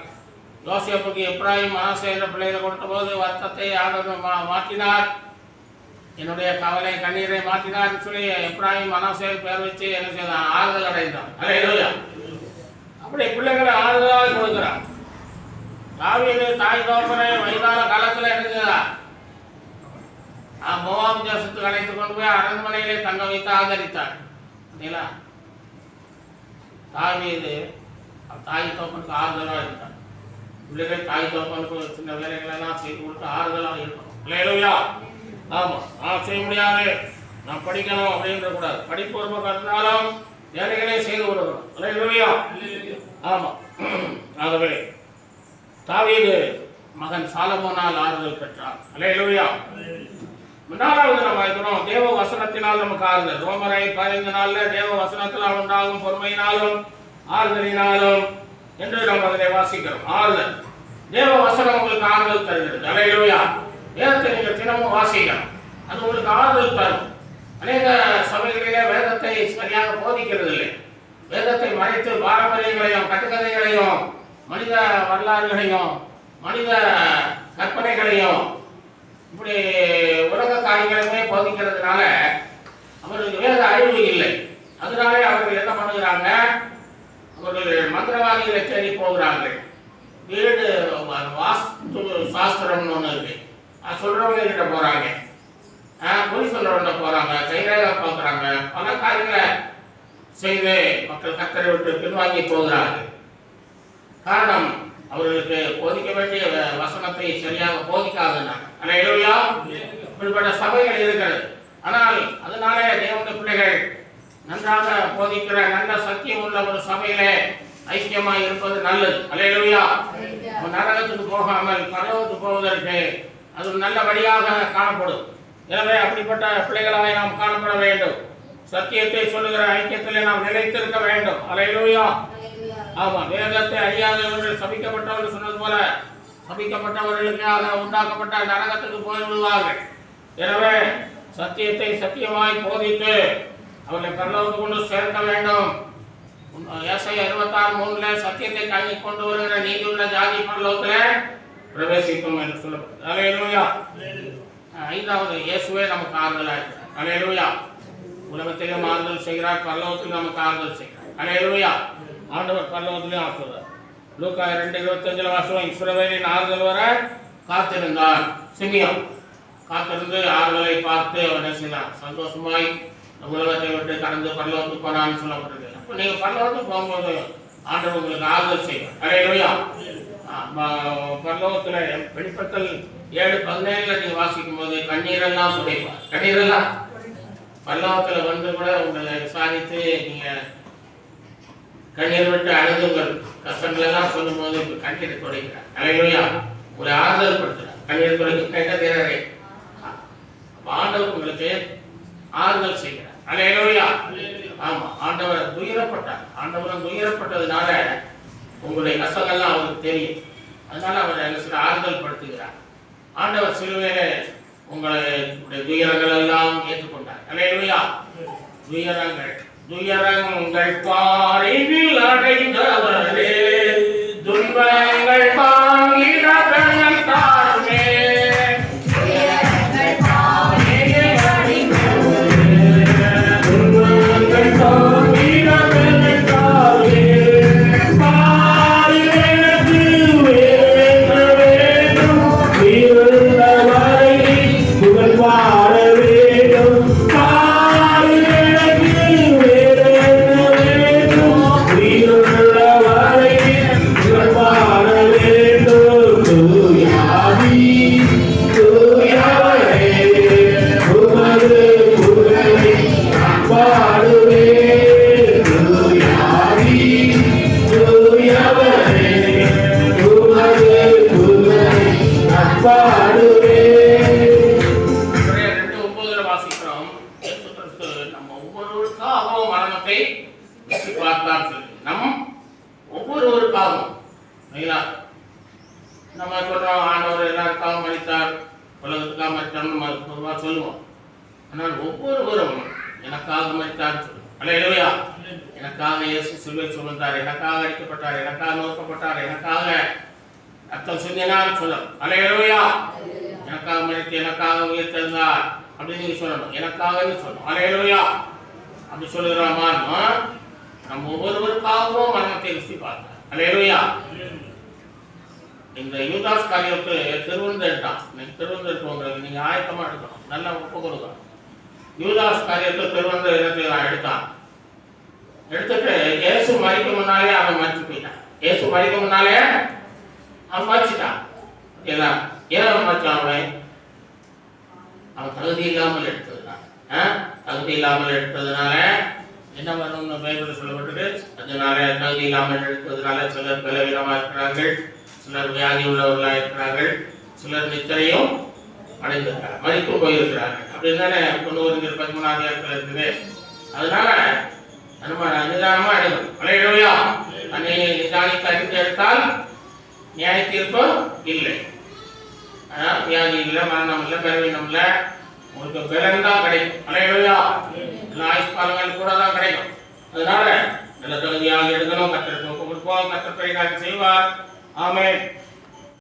யோசேப்புக்கு எப்ராயிம் மனாசே என்ற பிள்ளைகளை கொடுத்த போது வருத்தத்தை ஆண்டவர் மாற்றினார். என்னுடைய கவலை கண்ணீரை மாற்றினார் சொல்லி எப்ராயிம் மனாசே பேர் வச்சு என்ன செய்தான், ஆறுதல் அடைந்தான். அல்லேலூயா. அப்படி பிள்ளைகளை ஆறுதலாக கொடுக்கிறார். தாவீது தாய் தகப்பனை வயதான காலத்தில் என்ன செய்தார், மோவாப் தேசத்துக்கு அழைத்து கொண்டு போய் அரண்மனையிலே தங்க வைத்து ஆதரித்தார். இல்லைங்களா, தாவீது தாய் தகப்பனுக்கு ஆறுதலாக இருந்தார். பிள்ளைகள் தாய் தகப்பனுக்கு சின்ன வேலைகளெல்லாம் செய்து கொடுத்து ஆறுதலாக இருக்கணும். இல்லையா? ஆமாம், நான் செய்ய முடியாது, நான் படிக்கணும் அப்படின்ற கூடாது. படிப்பு ஒரு பக்கம் இருந்தாலும் வேலைகளே செய்து கொடுக்கணும். இல்லையா? ஆமாம். ஆகவே தாவீது மகன் சாலமோனால் ஆறுதல் பெற்றார். அல்லேலூயா. முன்னாலாவது நம்ம இருக்கிறோம், தேவ வசனத்தினால் நமக்கு ஆறுதல். ரோமரை 15 தேவ வசனத்தினால் உண்டாகும் பொறுமையினாலும் ஆறுதலினாலும் என்று நம்ம அதை வாசிக்கிறோம். ஆறுதல், தேவ வசனம் உங்களுக்கு ஆறுதல் தருகிறது. அல்லேலூயா. வேதத்தை நீங்கள் தினமும் வாசிக்கணும், அது உங்களுக்கு ஆறுதல் தரும். அநேக சபைகளிலே வேதத்தை சரியாக போதிக்கிறது இல்லை. வேதத்தை மறைத்து பாரம்பரியங்களையும் கட்டுக்கதைகளையும் மனித வரலாறுகளையும் மனித கற்பனைகளையும் இப்படி உலக காரியங்களுமே போதிக்கிறதுனால அவர்களுக்கு வேத அறிவு இல்லை. அதனாலே அவர்கள் என்ன பண்ணுகிறாங்க, அவர்கள் மந்திரவாதிகளை தேடி போகிறார்கள். வீடு வாஸ்து சாஸ்திரம்னு ஒன்று இருக்கு, அது சொல்றவங்க கிட்ட போறாங்க, பொய் சொல்றவங்க போறாங்க, கைரேகை பார்க்குறாங்க, பல காரியங்களை செய்து மக்கள் கத்தரை விட்டு பின்வாங்கி போகிறார்கள். காரணம், அவர்களுக்கு போதிக்க வேண்டிய வசனத்தை சரியாக போதிக்காதனால. அல்லேலூயா. இப்படிப்பட்ட சபைகள் இருக்கிறது. ஆனால் அதனாலே தேவனுடைய பிள்ளைகள் நன்றாக போதிக்கிற நல்ல சத்தியம் உள்ள ஒரு சபையிலே ஐக்கியமாக இருப்பது நல்லது. அல்லேலூயா. நரகத்துக்கு போகாமல் பரலோகத்துக்கு போவதற்கு அது நல்லபடியாக காணப்படும். எனவே அப்படிப்பட்ட பிள்ளைகளாக நாம் காணப்பட வேண்டும். சத்தியத்தை சொல்லுகிற ஐக்கியத்திலே நாம் நிலைத்திருக்க வேண்டும். அல்லேலூயா. ஆமா, வேதத்தை அறியாதவர்கள் சபிக்கப்பட்டவர்கள் சொன்னது போல சபிக்கப்பட்டவர்களுக்காக உண்டாக்கப்பட்ட நரகத்துக்கு போய்விடுவார்கள். எனவே சத்தியத்தை சத்தியமாய் போதித்து அவர்களை பரலோகத்துக்கு கொண்டு சேர்க்க வேண்டும். ஏசாயா 66:3 சத்தியத்தை கண்ணி கொண்டு வருகிற நீதியுள்ள ஜாதி பரலோகத்தில் பிரவேசிக்கும் என்று சொல்லப்படுது. அல்லேலூயா. 5வது, இயேசுவே நமக்கு ஆறுதலாக இருக்கிறார். அல்லேலூயா. உலகத்திலும் ஆறுதல் செய்கிறார், பரலோகத்திலும் நமக்கு ஆறுதல் செய்கிறார். அல்லேலூயா. ஆண்டவர் பரலோகத்திலும் ஆறுதல். லூக்கா 2:25 வாசகம், இஸ்ரவேலின் ஆறுதல் வர காத்திருந்தார். சிமியோன் காத்திருந்து ஆறுதலை பார்த்து அவர் என்ன செய்தார், சந்தோஷமாய் உலகத்தை விட்டு கடந்து பரலோகத்துக்கு போனான்னு சொல்லப்பட்டது. அப்போ நீங்கள் பரலோகத்துக்கு போகும்போது ஆண்டவர் உங்களுக்கு ஆறுதல் செய்வார். அல்லேலூயா. பரலோகத்தில் வெளிப்படுத்தல் 7:17 நீங்கள் வாசிக்கும் போது கண்ணீரெல்லாம் துடைப்பார். கண்ணீரெல்லாம் பரலோகத்தில் வந்து கூட உங்களை விசாரித்து நீங்கள் கண்ணீர் விட்டு அழுதுங்கள் கஷ்டங்கள் எல்லாம் சொல்லும் போது இப்போ கண்ணீர் துடைக்கிறார். அல்லேலூயா. ஒரு ஆறுதல் படுத்துறார். கண்ணீர் துடைக்க கேட்ட தேரரே. ஆண்டவர் உங்களுக்கு ஆறுதல் செய்கிறார். அல்லேலூயா. ஆமா, ஆண்டவர் துயரப்பட்டார். ஆண்டவரும் துயரப்பட்டதுனால உங்களுடைய கஷ்டங்கள்லாம் அவருக்கு தெரியும். அதனால அவர் என்ன சில ஆறுதல் படுத்துகிறார். ஆண்டவர் சிலுவையில உங்களுடைய துயரங்கள் எல்லாம் ஏற்றுக்கொண்டார். அல்லேலூயா. துயரங்கள் பாரினில் அடைந்தவரே, துன்பங்கள் தாங்கிட தாருமே. நம்ம சொல்றோம் ஆண்டவர் எல்லாருக்காகவும் மறித்தார், உலகத்துக்காக மறித்தார்னு பொதுவாக சொல்லுவோம். ஆனால் ஒவ்வொருவரும் எனக்காக மரித்தார் சொல்லும். அல்லேலூயா. எனக்காக இயேசு சிலுவையில் சுமந்தார், எனக்காக அடிக்கப்பட்டார், எனக்காக நோக்கப்பட்டார், எனக்காக ரத்தம் சிந்தினார் சொல்லும். அல்லேலூயா. எனக்காக மரித்து எனக்காக உயிர் தந்தார் அப்படின்னு நீங்க சொல்லணும். எனக்காக சொல்லணும். அல்லேலூயா. அப்படி சொல்லுகிறோமா? நம்ம ஒவ்வொருவருக்காகவும் மரணத்தை ருசி பார்த்தார். அல்லேலூயா. இந்த யூதாஸ் காரியத்தை திருவந்தெடுத்தான். திருவந்தெடுப்பவங்களுக்கு நீங்க ஆயத்தமா எடுக்கணும், நல்லா ஒப்பு கொடுக்கணும். யூதாஸ் காரியத்தை திருவந்த இடத்துல எடுத்தான். எடுத்துட்டு இயேசு மரிக்க முன்னாலே அவன் மறிச்சு போயிட்டான். இயேசு மரிக்க முன்னாலே அவன் மறிச்சிட்டான். ஏன் அவன் மறிச்சான்? அவன் தகுதி இல்லாமல் எடுத்ததுதான். தகுதி இல்லாமல் எடுத்ததுனால என்ன பண்ணணும்னு பைபிள் சொல்லப்பட்டது. அதனால தகுதி இல்லாமல் எடுத்ததுனால சிலர் பலவீனமா இருக்கிறார்கள், சிலர் வியாதி உள்ளவர்களா இருக்கிறார்கள், சிலர் நித்திரையும் அடைந்திருக்கிறார்கள், மறித்து போயிருக்கிறார்கள். அப்படின்னு தானே 13 இருக்குது. அதனால நம்ம நிதானமா அடையணும். அல்லேலூயா. அன்னை நிதானித்து அறிந்து எடுத்தால் நியாய தீர்ப்பு இல்லை. வியாதி இல்லை, மரணம் இல்லை, பலவீனம் இல்லை, உங்களுக்கு பலன் தான் கிடைக்கும். அல்லேலூயா. எல்லா ஆயுஷ்காலங்கள் கூட தான் கிடைக்கும். அதனால நல்ல தகுதியாக எடுக்கணும். கர்த்தருக்கு ஒப்பு கொடுப்போம். கர்த்தர் செய்வார். ஆமென்.